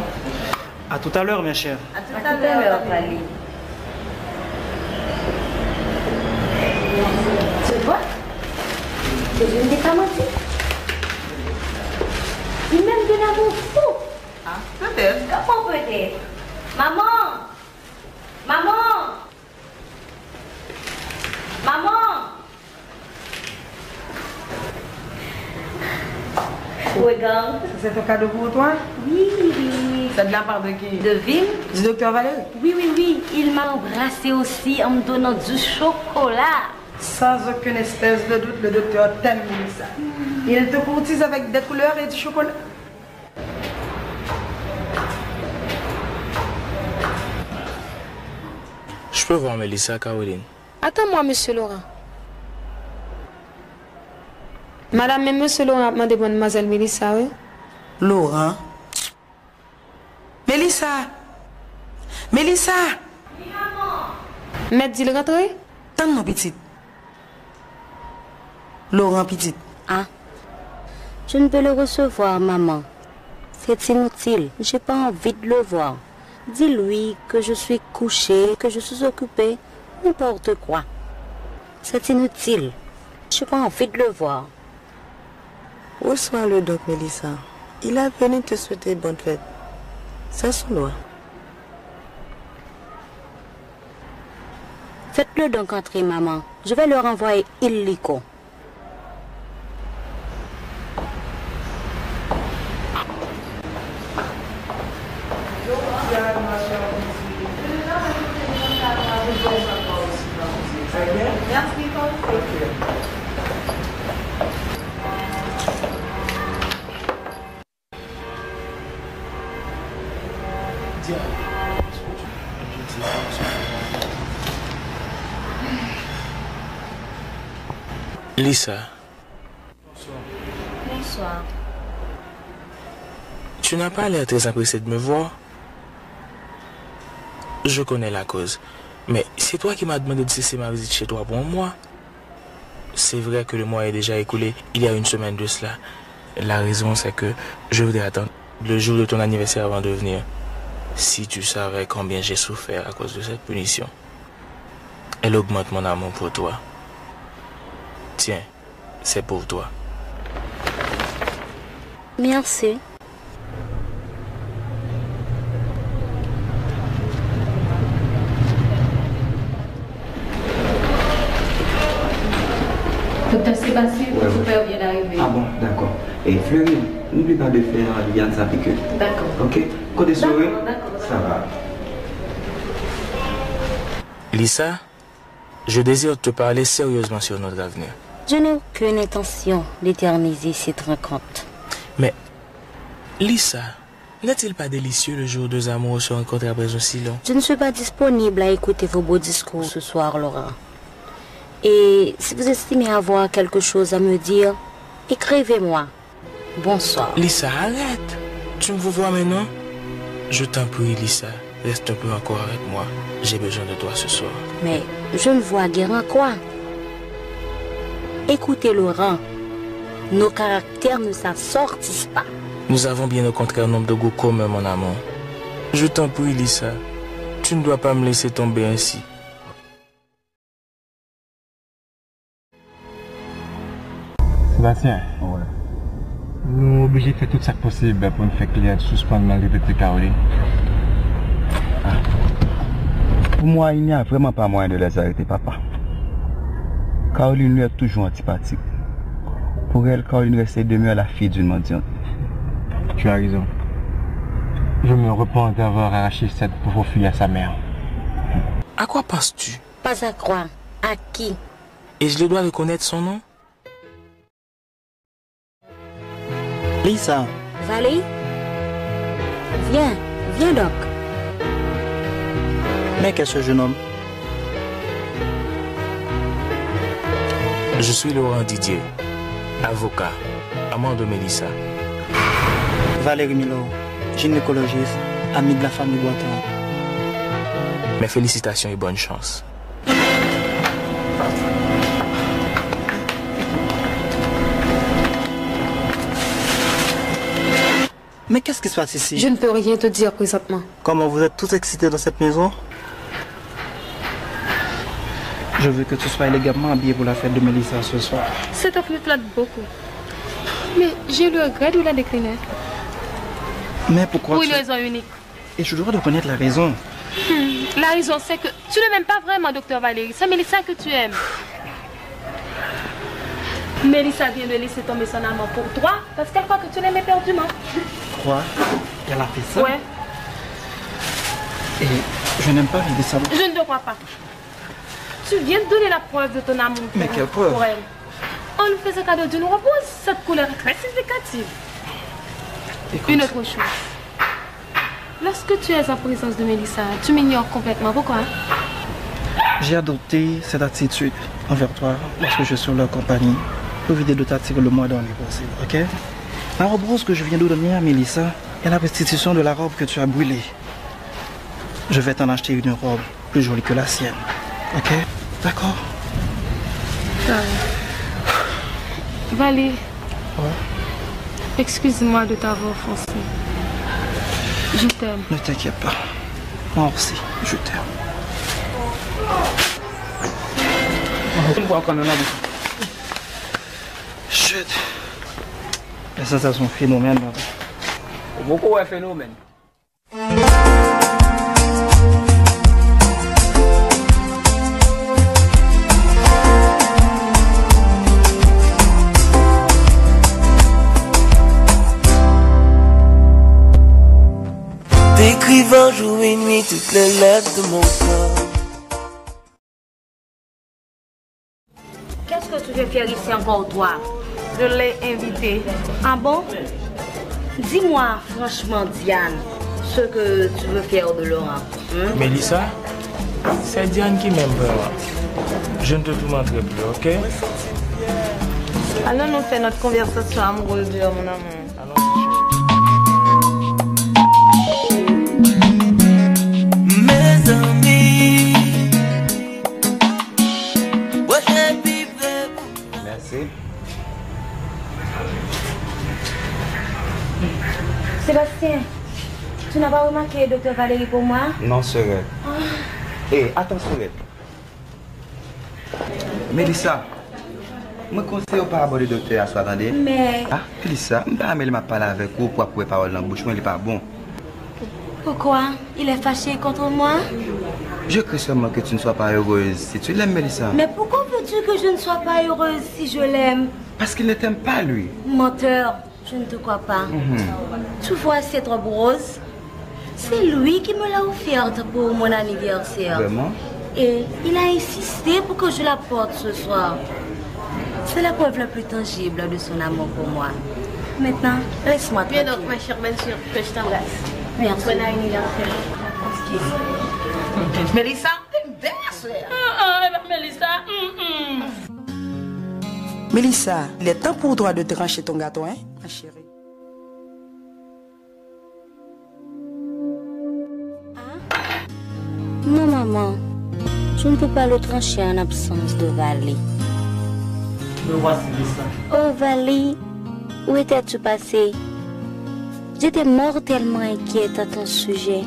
À tout à l'heure, mes chers. À tout à l'heure, Valérie. Tu vois? Je ne t'ai pas menti. Il m'aime de l'amour fou. Ah, peut-être. Comment peut-être? Maman! Maman! Maman! Regarde. C'est un cadeau pour toi? Oui, oui. C'est de la part de qui? De Ville? Du docteur Valérie? Oui, oui, oui. Il m'a embrassé aussi en me donnant du chocolat. Sans aucune espèce de doute, le docteur t'aime, Mélissa. Il te courtise avec des couleurs et du chocolat. Je peux voir Mélissa, Caroline? Attends-moi, monsieur Laurent. Madame et monsieur Laurent a demandé mademoiselle Mélissa, oui? Laurent? Mélissa! Mélissa! Maître dit le rentrer? Tant non, petite. Laurent, petite. Ah, je ne peux le recevoir, maman. C'est inutile. J'ai pas envie de le voir. Dis-lui que je suis couchée, que je suis occupée, n'importe quoi. C'est inutile. J'ai pas envie de le voir. Reçois-le donc, Mélissa. Il a venu te souhaiter bonne fête. C'est son loi. Faites-le donc entrer, maman. Je vais le renvoyer illico. Lisa. Bonsoir. Tu n'as pas l'air très empressé de me voir. Je connais la cause. Mais c'est toi qui m'as demandé de cesser ma visite chez toi pour un mois. C'est vrai que le mois est déjà écoulé, il y a une semaine de cela. La raison, c'est que je voudrais attendre le jour de ton anniversaire avant de venir. Si tu savais combien j'ai souffert à cause de cette punition. Elle augmente mon amour pour toi. Tiens, c'est pour toi. Merci. Docteur Sébastien, votre père vient d'arriver. Ah bon, d'accord. Et Fleury, n'oublie pas de faire Liliane sa piqûre. D'accord. Ok? Côté sourire, d'accord. ça va. Lisa, je désire te parler sérieusement sur notre avenir. Je n'ai aucune intention d'éterniser cette rencontre. Mais, Lisa, n'est-il pas délicieux le jour où deux amoureux se rencontrent après un si long? Je ne suis pas disponible à écouter vos beaux discours ce soir, Laurent. Et si vous estimez avoir quelque chose à me dire, écrivez-moi. Bonsoir. Lisa, arrête. Tu me vois maintenant? Je t'en prie, Lisa. Reste un peu encore avec moi. J'ai besoin de toi ce soir. Mais je ne vois guère en quoi. Écoutez, Laurent. Nos caractères ne s'assortissent pas. Nous avons bien au contraire un nombre de goûts communs, mon amour. Je t'en prie, Lisa. Tu ne dois pas me laisser tomber ainsi. Sébastien, nous sommes obligés de faire tout ça possible pour nous faire clair, suspendre malgré toute Caroline. Pour moi, il n'y a vraiment pas moyen de les arrêter, papa. Caroline lui est toujours antipathique. Pour elle, Caroline restait demeure la fille d'une mendiante. Tu as raison. Je me repens d'avoir arraché cette pauvre fille à sa mère. À quoi penses-tu? Pas à croire. À qui? Et je le dois reconnaître son nom? Lisa. Valérie? Viens, viens donc. Mais qu'est-ce que ce jeune homme? Je suis Laurent Didier, avocat, amant de Mélissa. Valérie Milo, gynécologiste, ami de la famille Boitan. Mes félicitations et bonne chance. Mais qu'est-ce qui se passe ici? Je ne peux rien te dire présentement. Comment vous êtes tous excités dans cette maison? Je veux que tu sois élégamment habillée pour la fête de Mélissa ce soir. Cette offre me flatte beaucoup. Mais j'ai le regret de la décliner. Mais pourquoi Pour une raison unique. Et je dois de connaître la raison. La raison, c'est que tu ne m'aimes pas vraiment, docteur Valérie. C'est Mélissa que tu aimes. Mélissa vient de laisser tomber son amour pour toi parce qu'elle croit que tu l'aimes éperdument. Quoi? Elle a fait ça? Ouais. Et je n'aime pas Mélissa. Je ne te crois pas. Tu viens de donner la preuve de ton amour Mais quelle preuve? pour elle. On lui faisait cadeau d'une robe rose. Cette couleur est très significative. Écoute. Une autre chose. Lorsque tu es en présence de Mélissa, tu m'ignores complètement. Pourquoi? J'ai adopté cette attitude envers toi lorsque je suis en leur compagnie pour éviter de t'attirer le moins d'ennuis possible, ok? La robe rose que je viens de donner à Mélissa est la restitution de la robe que tu as brûlée. Je vais t'en acheter une robe plus jolie que la sienne, ok? D'accord? Valérie. Ouais? Excuse-moi de t'avoir offensé. Je t'aime. Ne t'inquiète pas. Moi aussi, je t'aime. Chut. La sensation phénomène. Beaucoup un phénomène. T'écrivant jour et nuit toutes les lettres de mon corps. Qu'est-ce que tu veux faire ici encore, toi? Je l'ai invité. Ah bon? Dis-moi franchement, Diane, ce que tu veux faire de Laurent. Mélissa, c'est Diane qui m'aime vraiment. Je ne te tourmenterai plus, ok? Allons nous faire notre conversation amoureuse, mon amour. Mes amis, merci. Sébastien, tu n'as pas remarqué docteur Valérie pour moi? Non, Sorette. Hé, attends, Sorette. Mélissa, je conseille pas aborder le docteur à soi, attendez. Mais... Ah, Mélissa, je m'a parlé avec vous pour appuyer parole dans la bouche, mais il n'est pas bon. Pourquoi? Il est fâché contre moi? Je crains seulement que tu ne sois pas heureuse si tu l'aimes, Mélissa. Mais pourquoi veux-tu que je ne sois pas heureuse si je l'aime? Parce qu'il ne t'aime pas, lui. Menteur, je ne te crois pas. Tu vois cette robe rose? C'est lui qui me l'a offerte pour mon anniversaire. Vraiment? Et il a insisté pour que je la porte ce soir. C'est la preuve la plus tangible de son amour pour moi. Maintenant, laisse-moi tranquille. Bien donc, ma chère, bien sûr, que je t'embrasse. Merci. Bon anniversaire. Mélissa, Mélissa. Mélissa, il est temps pour toi de trancher ton gâteau, hein, ma chérie. Non, maman. Je ne peux pas le trancher en absence de Valérie. Me voici, Mélissa. Oh, Valérie, où étais-tu passé? J'étais mortellement inquiète à ton sujet.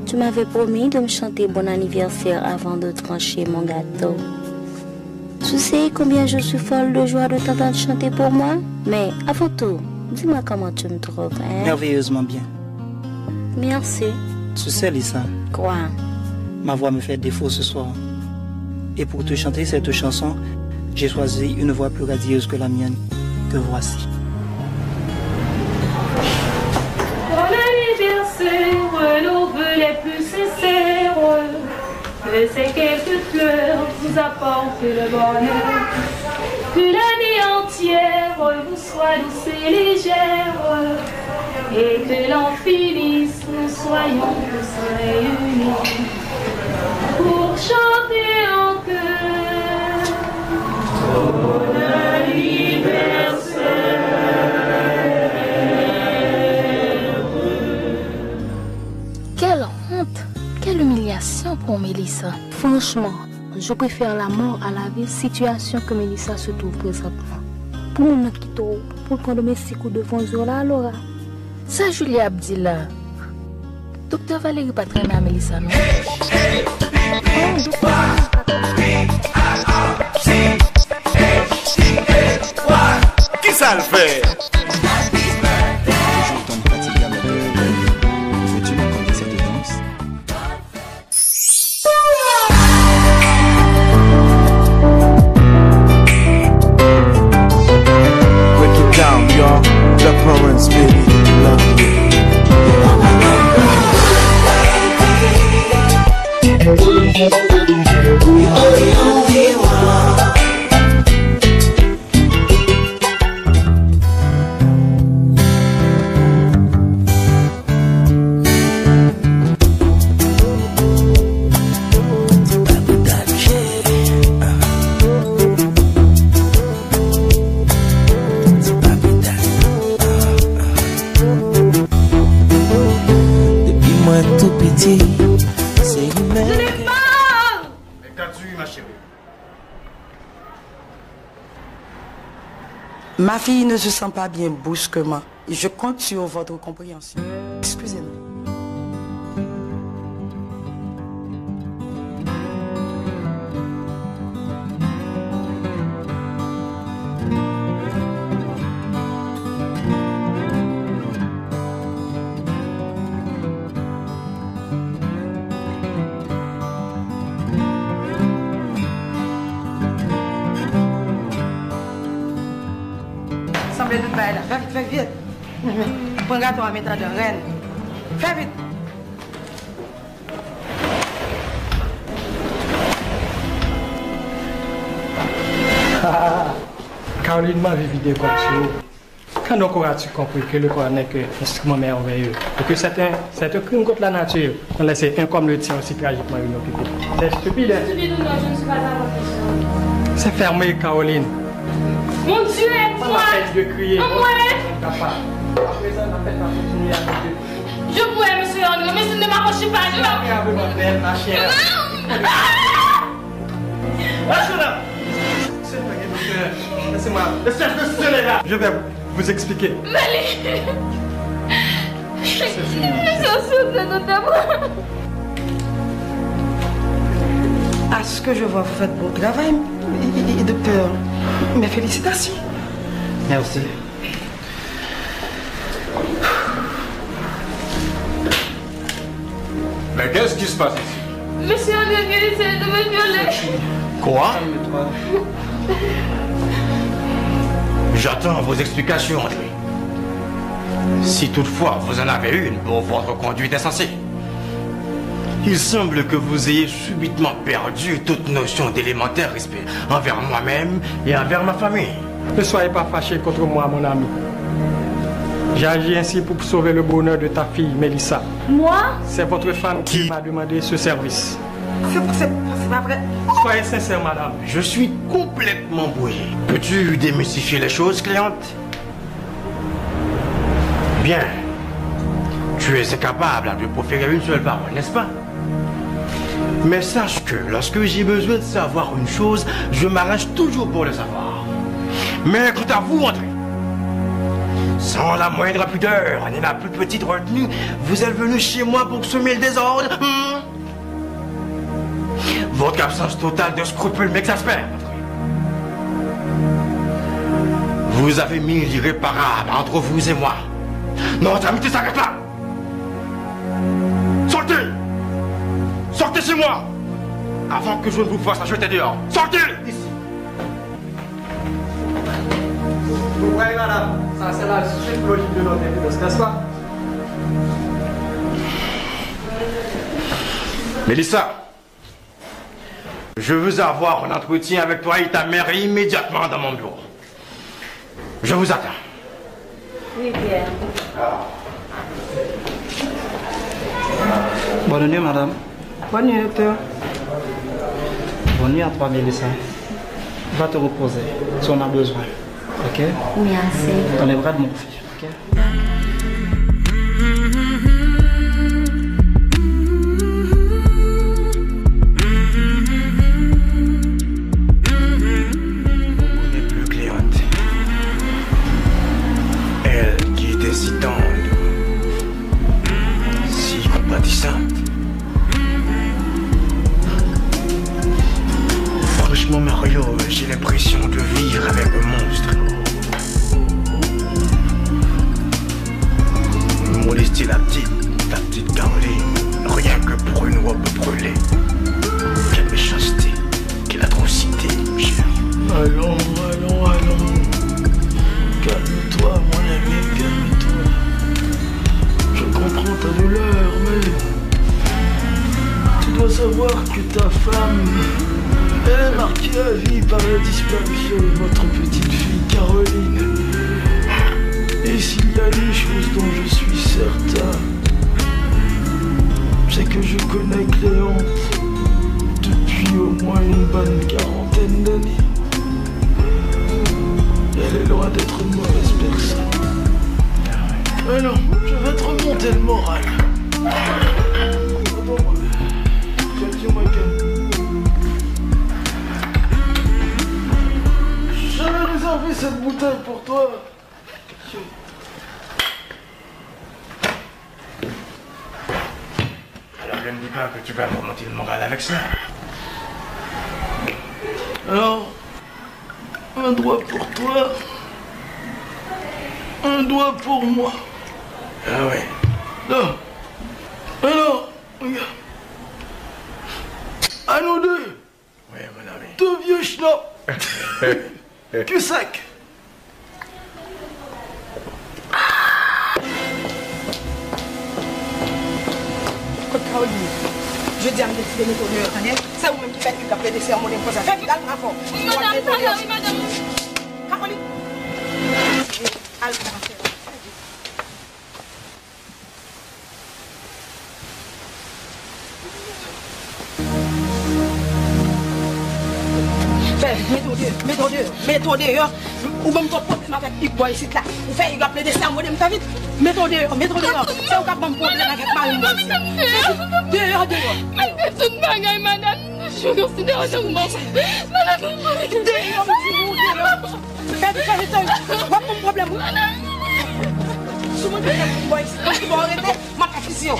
Tu m'avais promis de me chanter bon anniversaire avant de trancher mon gâteau. Tu sais combien je suis folle de joie de t'entendre chanter pour moi? Mais avant tout, dis-moi comment tu me trouves, hein? Merveilleusement bien. Merci. Tu sais, Lisa. Quoi? Ma voix me fait défaut ce soir. Et pour te chanter cette chanson, j'ai choisi une voix plus radieuse que la mienne. Que voici. Bon anniversaire, nos vœux les plus sincères, que ces quelques fleurs vous apportent le bonheur, que l'année entière vous soit douce et légère, et que l'an finisse, nous soyons tous réunis pour chanter en chœur. Bon anniversaire. Quelle honte, quelle humiliation pour Mélissa. Franchement, je préfère la mort à la vie, situation que Mélissa se trouve présentement. Pour mon quitter, pour prendre mes 6 coups de bonjour là, Laura. Ça, Julie Abdila. Docteur Valérie pas très bien à Mélissa, non? Hey, hey, hey, ça le fait? Veux-tu me conter cette danse? Break it down, y'all. The Prince, baby. Love you. Depuis moi tout petit, c'est humain. Mais qu'as-tu eu, ma chérie? Ma fille ne se sent pas bien brusquement. Je compte sur votre compréhension. Excusez-nous. Semblait tout bail là. Fais vite. Prends gâteau à mettre dans reine. Fais vite. Caroline m'a vu vidéo comme ça. Quand donc auras-tu compris que le corps n'est qu'un instrument merveilleux et que c'est un crime contre la nature qu'on laisse un comme le tien aussi tragiquement inoccupé? C'est stupide, hein? Stupide ou non, je ne suis pas d'accord. C'est fermé, Caroline. Mon Dieu, aide-moi! On a fait de crier. Moi! À présent, la fête va continuer à couper. Je pourrais, monsieur André, mais je ne m'approchez pas. Je vais ma belle, ma chère. Lâchez-la! Laissez-moi. Laissez-moi là. Je vais vous expliquer. Mali! Je suis sûre de moi. À ce que je vois, vous faites beau travail, docteur. Mes félicitations. Merci. Mais qu'est-ce qui se passe ici? Monsieur André vient d'essayer de me violer. Quoi? J'attends vos explications, André. Si toutefois vous en avez une pour votre conduite insensée. Il semble que vous ayez subitement perdu toute notion d'élémentaire respect envers moi-même et envers ma famille. Ne soyez pas fâché contre moi, mon ami. J'ai agi ainsi pour sauver le bonheur de ta fille, Mélissa. Moi? C'est votre femme qui m'a demandé ce service. C'est pas vrai. Soyez sincère, madame. Je suis complètement brouillé. Peux-tu démystifier les choses, cliente? Bien. Tu es incapable de proférer une seule parole, n'est-ce pas? Mais sache que lorsque j'ai besoin de savoir une chose, je m'arrange toujours pour le savoir. Mais quant à vous, André, sans la moindre pudeur ni la plus petite retenue, vous êtes venu chez moi pour semer le désordre. Votre absence totale de scrupules m'exaspère, André. Vous avez mis l'irréparable entre vous et moi. Notre amitié s'arrête là. Sortez! Sortez chez moi! Avant que je ne vous fasse la jeter dehors. Sortez! Ici. Vous voyez, madame, ça c'est la suite logique de notre évidence, n'est-ce pas? Mélissa, je veux avoir un entretien avec toi et ta mère immédiatement dans mon bureau. Je vous attends. Oui, Pierre. Bonne nuit, madame. Bonne nuit, docteur. Bonne nuit à toi, Mélissa. Va te reposer si on a besoin. Ok? Merci. Dans les bras de mon fils. Ok? Franchement, Mario, j'ai l'impression de vivre avec un monstre. a disparu votre petite fille Caroline. Et s'il y a une chose dont je suis certain, c'est que je connais Cléante depuis au moins une bonne quarantaine d'années. Elle est loin d'être une mauvaise personne. Mais non, je vais te remonter le moral. J'avais réservé cette bouteille pour toi. Alors je ne dis pas que tu vas me remonter le moral avec ça. Alors, un doigt pour toi, un doigt pour moi. Ah ouais. Non. Alors, regarde. À nous deux. Oui, mon ami. Deux vieux schnapps. Cul sec. Caroline, je dis à me décider de mettre au c'est vous-même qui faites que après des cérémonies comme ça. Faites du rapport. Madame. Caroline. Mettons dehors. Ou même ton problème avec Big Boy ici là. Vous faites appeler des cérémonies, mais vite. Mettons dehors. C'est vous qui avez un problème avec Marine. Dehors. Toute bagaille, madame. Je considère que vous m'en madame. Dehors. Faites mon problème. Si vous avez un Big Boy ici, vous allez arrêter ma confusion.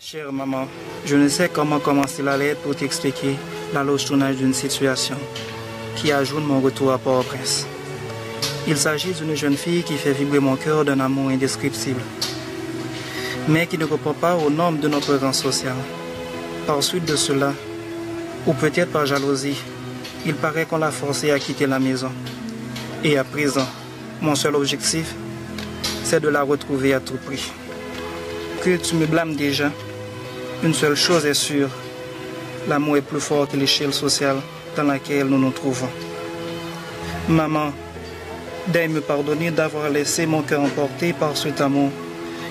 Chère maman, je ne sais comment commencer la lettre pour t'expliquer l'allonge tournage d'une situation qui ajoute mon retour à Port-au-Prince. Il s'agit d'une jeune fille qui fait vibrer mon cœur d'un amour indescriptible, mais qui ne répond pas aux normes de notre rang social. Par suite de cela, ou peut-être par jalousie, il paraît qu'on l'a forcée à quitter la maison. Et à présent, mon seul objectif, c'est de la retrouver à tout prix. Que tu me blâmes déjà, une seule chose est sûre, l'amour est plus fort que l'échelle sociale dans laquelle nous nous trouvons. Maman, daigne me pardonner d'avoir laissé mon cœur emporter par cet amour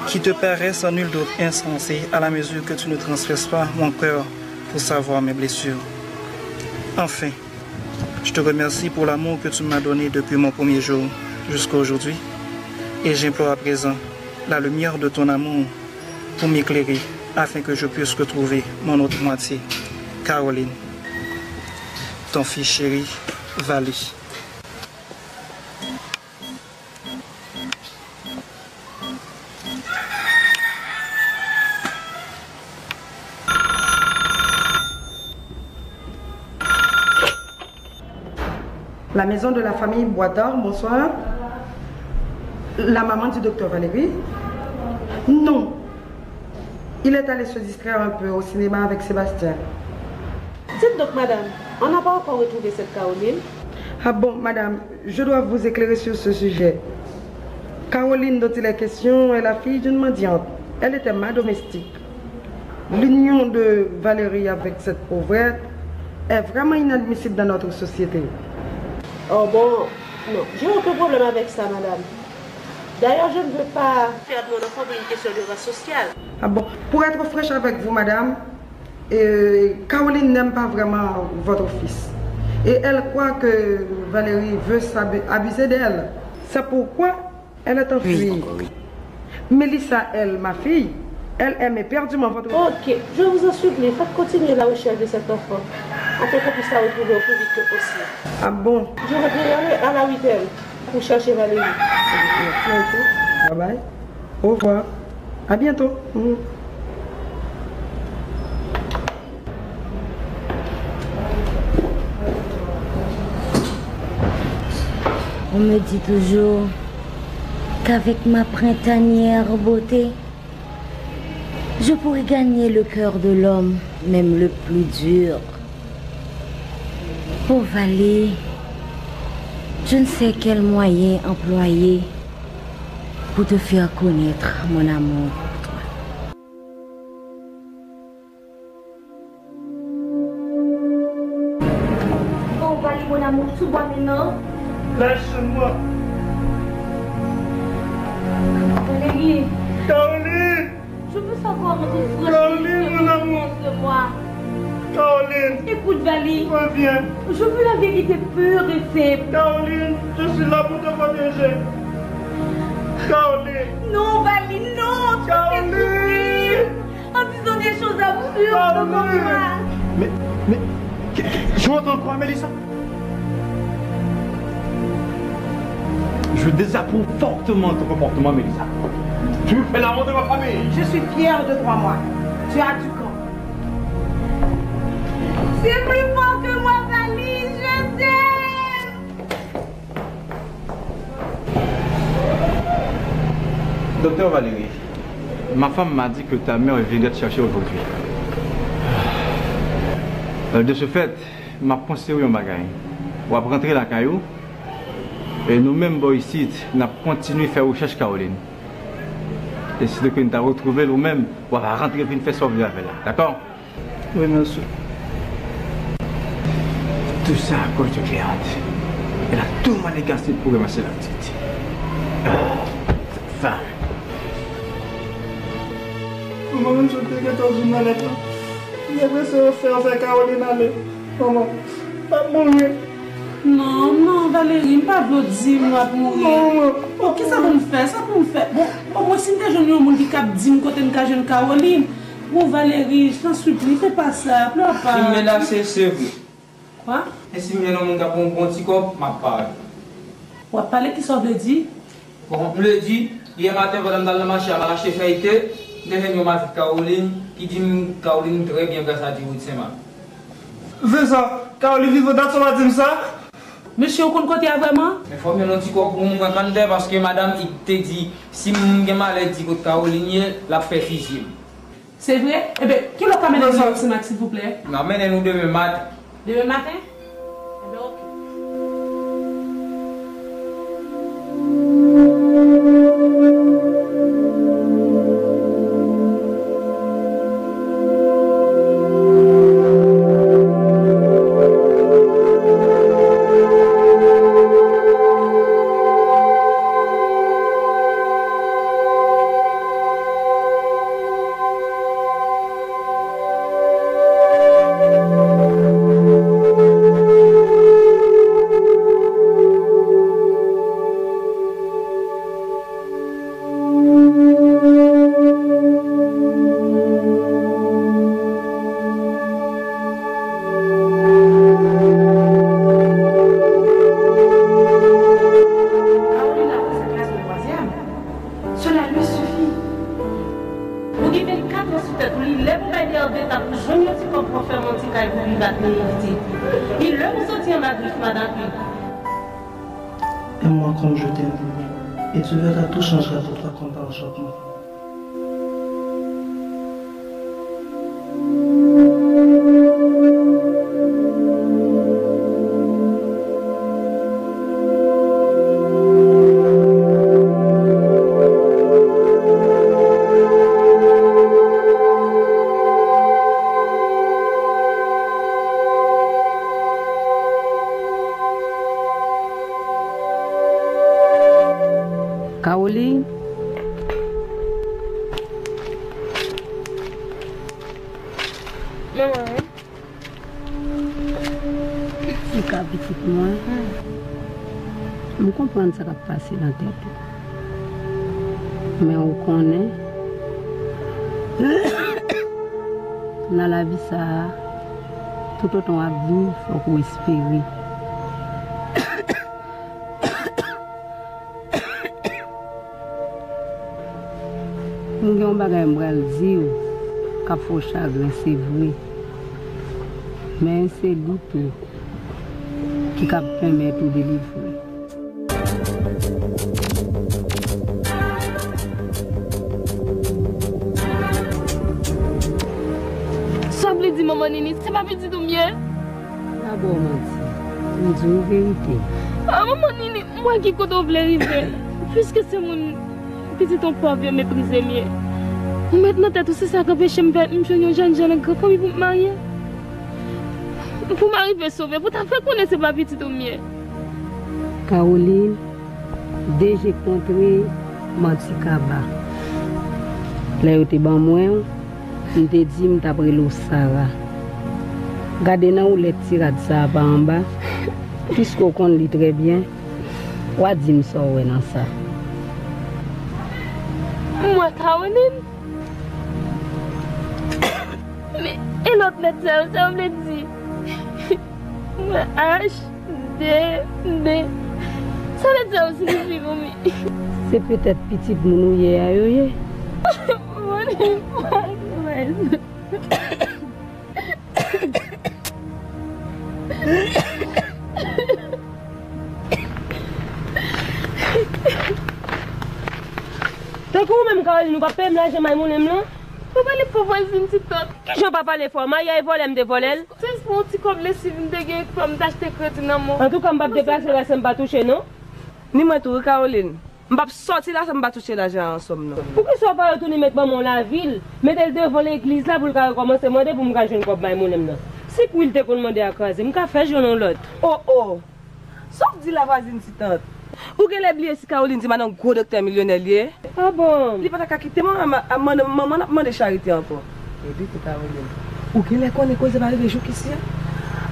qui te paraît sans nul doute insensé à la mesure que tu ne transgresses pas mon cœur pour savoir mes blessures. Enfin, je te remercie pour l'amour que tu m'as donné depuis mon premier jour jusqu'à aujourd'hui et j'implore à présent la lumière de ton amour pour m'éclairer afin que je puisse retrouver mon autre moitié, Caroline. Ton fils chéri, Vali. La maison de la famille Boitard, bonsoir. La maman du docteur Valérie. Non. Il est allé se distraire un peu au cinéma avec Sébastien. Dites donc, madame, on n'a pas encore retrouvé cette Caroline? Ah bon, madame, je dois vous éclairer sur ce sujet. Caroline dont il est question est la fille d'une mendiante. Elle était ma domestique. L'union de Valérie avec cette pauvrette est vraiment inadmissible dans notre société. Oh bon, non, j'ai aucun problème avec ça, madame. D'ailleurs, je ne veux pas faire de mon enfant pour une question de race sociale. Ah bon, pour être fraîche avec vous, madame, Caroline n'aime pas vraiment votre fils. Et elle croit que Valérie veut abuser d'elle. C'est pourquoi elle est enfuie. Mélissa, elle, ma fille, elle aime éperdument votre... Ok, je vous en supplie, faites continuer la recherche de cet enfant, afin qu'on puisse la retrouver au plus vite que possible. Ah bon? Je reviendrai à la 8h pour chercher Valérie. Bye bye. Au revoir. À bientôt. On me dit toujours qu'avec ma printanière beauté, je pourrais gagner le cœur de l'homme, même le plus dur. Pour Valérie, je ne sais quel moyen employer pour te faire connaître mon amour pour toi. Oh, Valérie, mon amour, tu bois maintenant? Lâche-moi. Valérie. Caroline. Je veux savoir notre Caroline, mon amour. De moi. Caroline. Écoute, Valérie. Reviens. Je veux la vérité pure et simple. Caroline, je suis là pour te protéger. Caroline. Non, Valérie, non. Tu me fais souffrir. En disant des choses absurdes. Caroline. Mais, je m'entends quoi, Mélissa? Je désapprouve fortement ton comportement, Mélissa. Tu me fais la honte de ma famille. Je suis fière de toi, moi. Tu as du camp. C'est plus fort que moi, Valérie. Je t'aime. Docteur Valérie, ma femme m'a dit que ta mère vient te chercher aujourd'hui. De ce fait, m'a pensé au bagage. On va rentrer la caillou. Et nous-mêmes, ici, nous avons continué à faire recherche Caroline. Et si nous avons retrouvé nous-mêmes, on va rentrer et faire sauver avec elle. D'accord? Oui, monsieur. Tout ça à cause de Cléante. Elle a tout manigancé pour ramasser la petite. Cette femme. Moi-même, je te regarde dans une lettre. J'aimerais se faire avec Caroline aller. Maman, pas mourir. Non, non, Valérie, pas de dire moi pour mourir. Non, qu'est-ce que ça va me faire? Ça va me faire. Bon, moi, si je suis un monde qui cap dit côté de jeune Caroline. Bon, Valérie, je t'en supplie, fais pas ça, pleure pas. Mais là, c'est vrai. Quoi? Et si je suis un monde qui a un bon petit corps, je parle. On va parler qui ça veut dire? Bon, je le dis, hier matin, quand je suis dans le marché, je vais acheter faïté. Je vais venir ma fille Caroline, qui dit que Caroline très bien grâce à Dieu. C'est ça, Caroline vive dans son matin, ça? Monsieur, vous comptez vraiment? Mais il faut bien un petit corps pour moi parce que madame, il te dit, si je suis maladie contre Caroline, la fait fusiller. C'est vrai? Eh bien, qui l'a amené dans ce Max, s'il vous plaît? Amenez-nous demain matin. Demain matin? Eh bien, ok. Aime-moi comme je t'aime, et tu verras, tout changera pour toi comme par enchantement. Caroline. Maman. Si ka petite moi. Je comprends ce qui a passé dans la tête. Mais on connaît. Dans la vie, ça, tout autant à vivre, il faut espérer. Je vais dire qu'il faut chagrin, c'est vrai. Mais c'est lui qui permet de délivrer. Ça me dit maman Nini, c'est pas petit ou mieux? D'abord, maman, je dis une vérité. Ah maman Nini, moi qui compte voulais arriver. Puisque c'est mon petit ton pauvre méprisé mieux. Maintenant t'as tout ça qui empêche me faire une jeune pour me marier. Pour m'arriver sauver, pour t'en faire connaître c'est pas petit ou mieux. Caroline, dès que j'ai rencontré Mantikaba, là où t'es ban moi, je t'ai dit que t'as pris l'eau Sarah. Gardez dans les tirades ça en bas, puisqu'on connaît très bien, on va dire ça dans ça. Moi, Caroline? Mais, et l'autre lettre, ça me dit. H, D, D. Ça veut dire aussi que je suis vomi. C'est peut-être petit mounouye à eux. T'as quoi même quand nous pas payer l'argent mais mon aime là? Papa les pauvres une petite tante. Qui j'en pas les fois, Maya volé me volé. C'est mon petit comme les civils de guerre comme d'acheter crédit dans mon. En tout cas, m'pas déplacer là, ça m'pas toucher non? Ni moi tout Caroline. M'pas sortir là, ça m'pas toucher l'argent ensemble non. Pourquoi ça pas retourner mettre mon la ville, mettre devant l'église là pour commencer demander pour me gagner comme mon aime là. Si pour il te demander à craser, m'ka faire journée l'autre. Oh. Sauf dit la voisine si tante. Ou qu'elle a oublié si Caroline dit maintenant gros docteur millionnaire lié. Ah bon? Il pas qu'à quitter maman n'a demandé charité encore. Et puis Caroline. Ou qu'elle est connaît cause va arriver jour ici.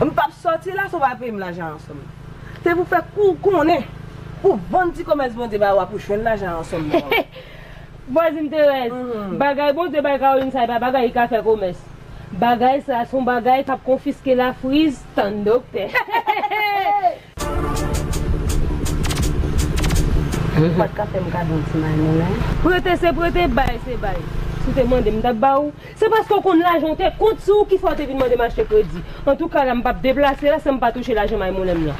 On pas sortir là, ça va payer l'argent ensemble. C'est pour faire court qu'on est. Pour vendre du commerce bon débat pour choisir l'argent ensemble. Voisine Thérèse, bagay bon débat Caroline ça pas bagay qui fait commerce. Bagay ça son bagay qui a confisqué la frise tant docteur. Pas de café, je vais prêter, c'est prêter, bail, c'est bail. Si tu demandes, c'est parce qu'on a l'argent, compte sur qu'il faut te demander m'acheter crédit. En tout cas, je ne vais pas déplacer, là, ça ne pas toucher l'argent, mais mon ami là.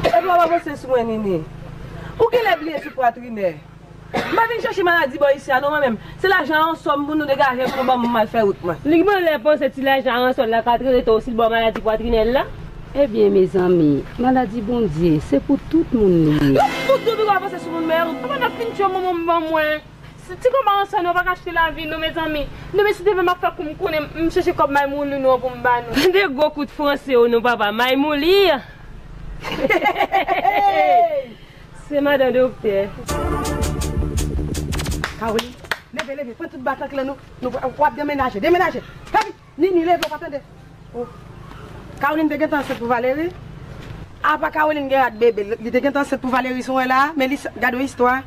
Et toi, va passer sur moi, Nini. Ou qu'elle a oublié sur poitrine? Je vais chercher maladie ici, non, moi-même. C'est l'argent en somme pour nous dégager pour nous mal faire route. Ligement, les penses c'est l'argent en somme, la 4 est aussi le bon maladie poitrine là? Eh bien, mes amis, maladie bon Dieu, c'est pour tout le monde. Pour tout le monde, va passer sur mon mère. Comment on a fini de maman, moi? Si tu commences à nous pas acheter la vie, nous, mes amis. Nous, mais si tu veux me faire comme qu'on me chercher comme Maïmouli, nous, pour me battre. Des gros coups de français, nous, papa. Maïmouli. C'est madame docteur. Caroline, levez, prends toute bataille là, nous allons déménager. Nini, lève, attendez. Caroline, tu es enceinte pour Valérie? Ah, pas Caroline, bébé. Tu es enceinte pour Valérie, sont là, mais regarde l'histoire.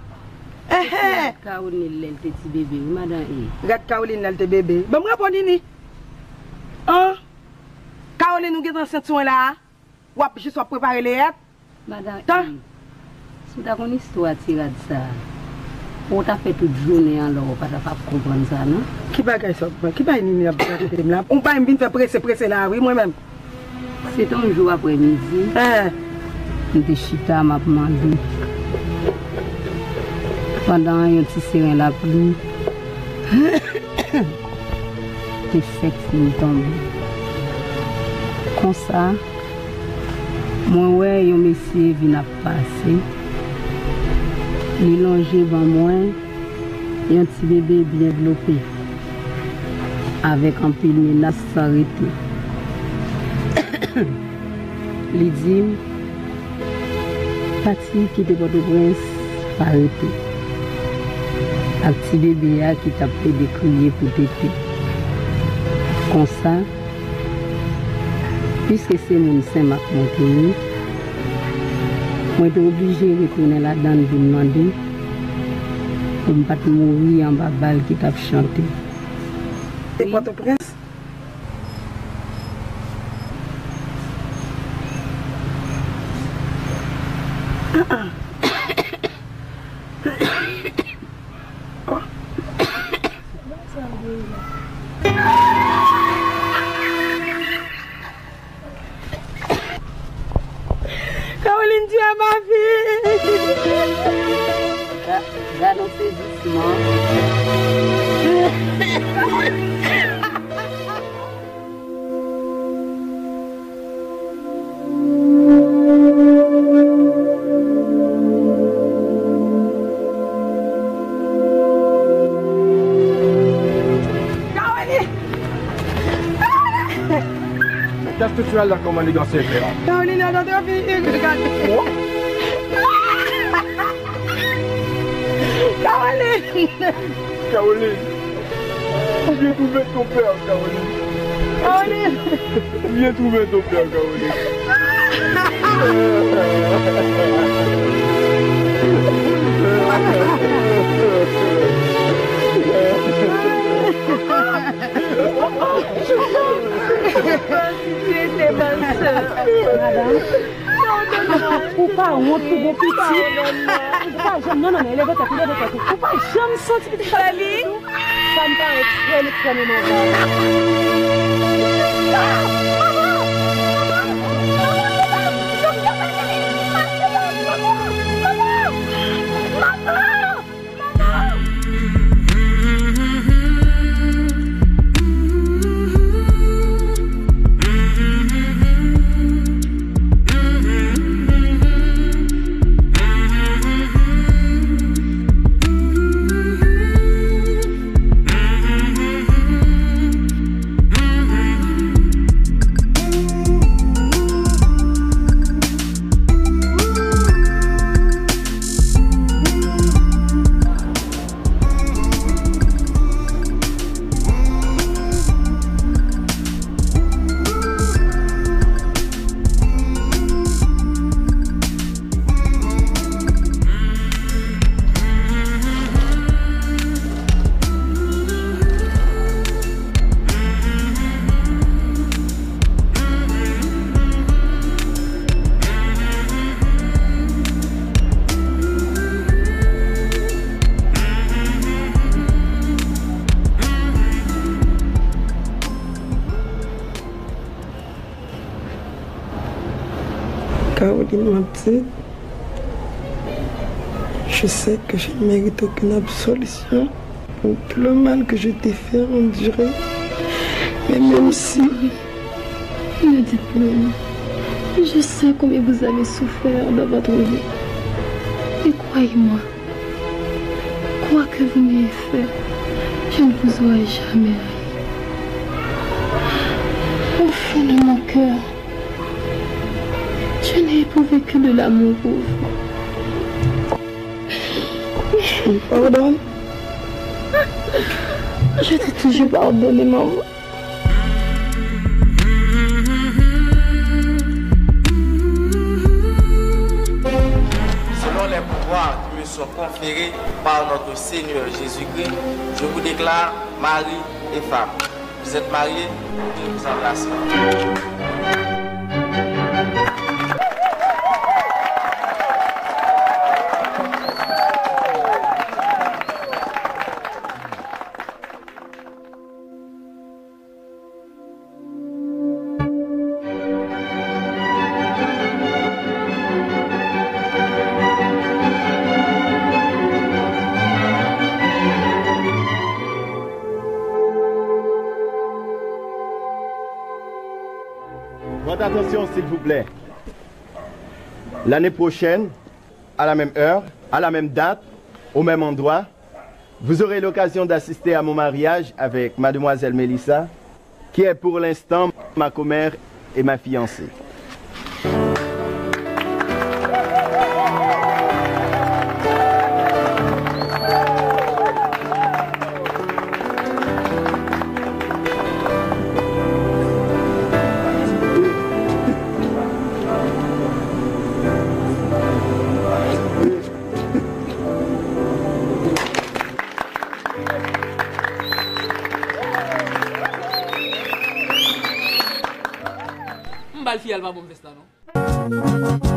Caroline, elle petit bébé, madame. Regarde Caroline, elle petit bébé. Bon, moi, Nini. Hein? Caroline, nous sommes enceinte, sont là. Ou juste préparer les yeux. Madame, si tu as une histoire tirée de ça, on t'a fait toute journée alors, on ne pas comprendre ça, non? Qui bagaille ça? Qui bagaille Nini là? On va me faire presser là, oui, moi-même. C'est un jour après-midi. Je suis chita, m'a demandé. Pendant un petit serein la pluie, te fait finir tomber. Comme ça, moi ouais, un monsieur vient passer. Il longe devant moi et un petit bébé bien développé. Avec un pile menace s'arrêter. Il dit, parti qui te porte prince, arrêter. Un petit bébé qui t'a fait de crier pour t'aider. Comme ça, puisque c'est mon Saint-Marc Montény, moi je suis obligé de retourner là-dedans pour demander pour ne pas mourir en bas balle qui t'a chanté. C'est quoi ton prince? Caroline, tu es ma fille. J'annonçais doucement. Qu'est-ce que tu as là comme un élégant secret? Caroline, attends, regarde. Caroline! Caroline! Viens trouver ton père, Caroline! Caroline! Viens trouver ton père, Caroline! Tu étais ma soeur. Madame. Pourquoi on trouve des petits? Non, mais lève ta tête. Pourquoi jamais senti petit famille? Ça me paraît extrêmement Caroline m'a dit, je sais que je ne mérite aucune absolution pour tout le mal que je t'ai fait endurer. Mais même si... Ne dites plus. Je sais combien vous avez souffert dans votre vie. Et croyez-moi, quoi que vous m'ayez fait, je ne vous aurai jamais haï. Au fond de mon cœur, je n'ai éprouvé que de l'amour pour vous. Je me pardonne. Je t'ai toujours pardonné, maman. Selon les pouvoirs qui me sont conférés par notre Seigneur Jésus-Christ, je vous déclare mari et femme. Vous êtes mariés, je vous embrasse. Attention, s'il vous plaît. L'année prochaine, à la même heure, à la même date, au même endroit, vous aurez l'occasion d'assister à mon mariage avec mademoiselle Mélissa, qui est pour l'instant ma commère et ma fiancée. Mbal fi al ba bon festa non?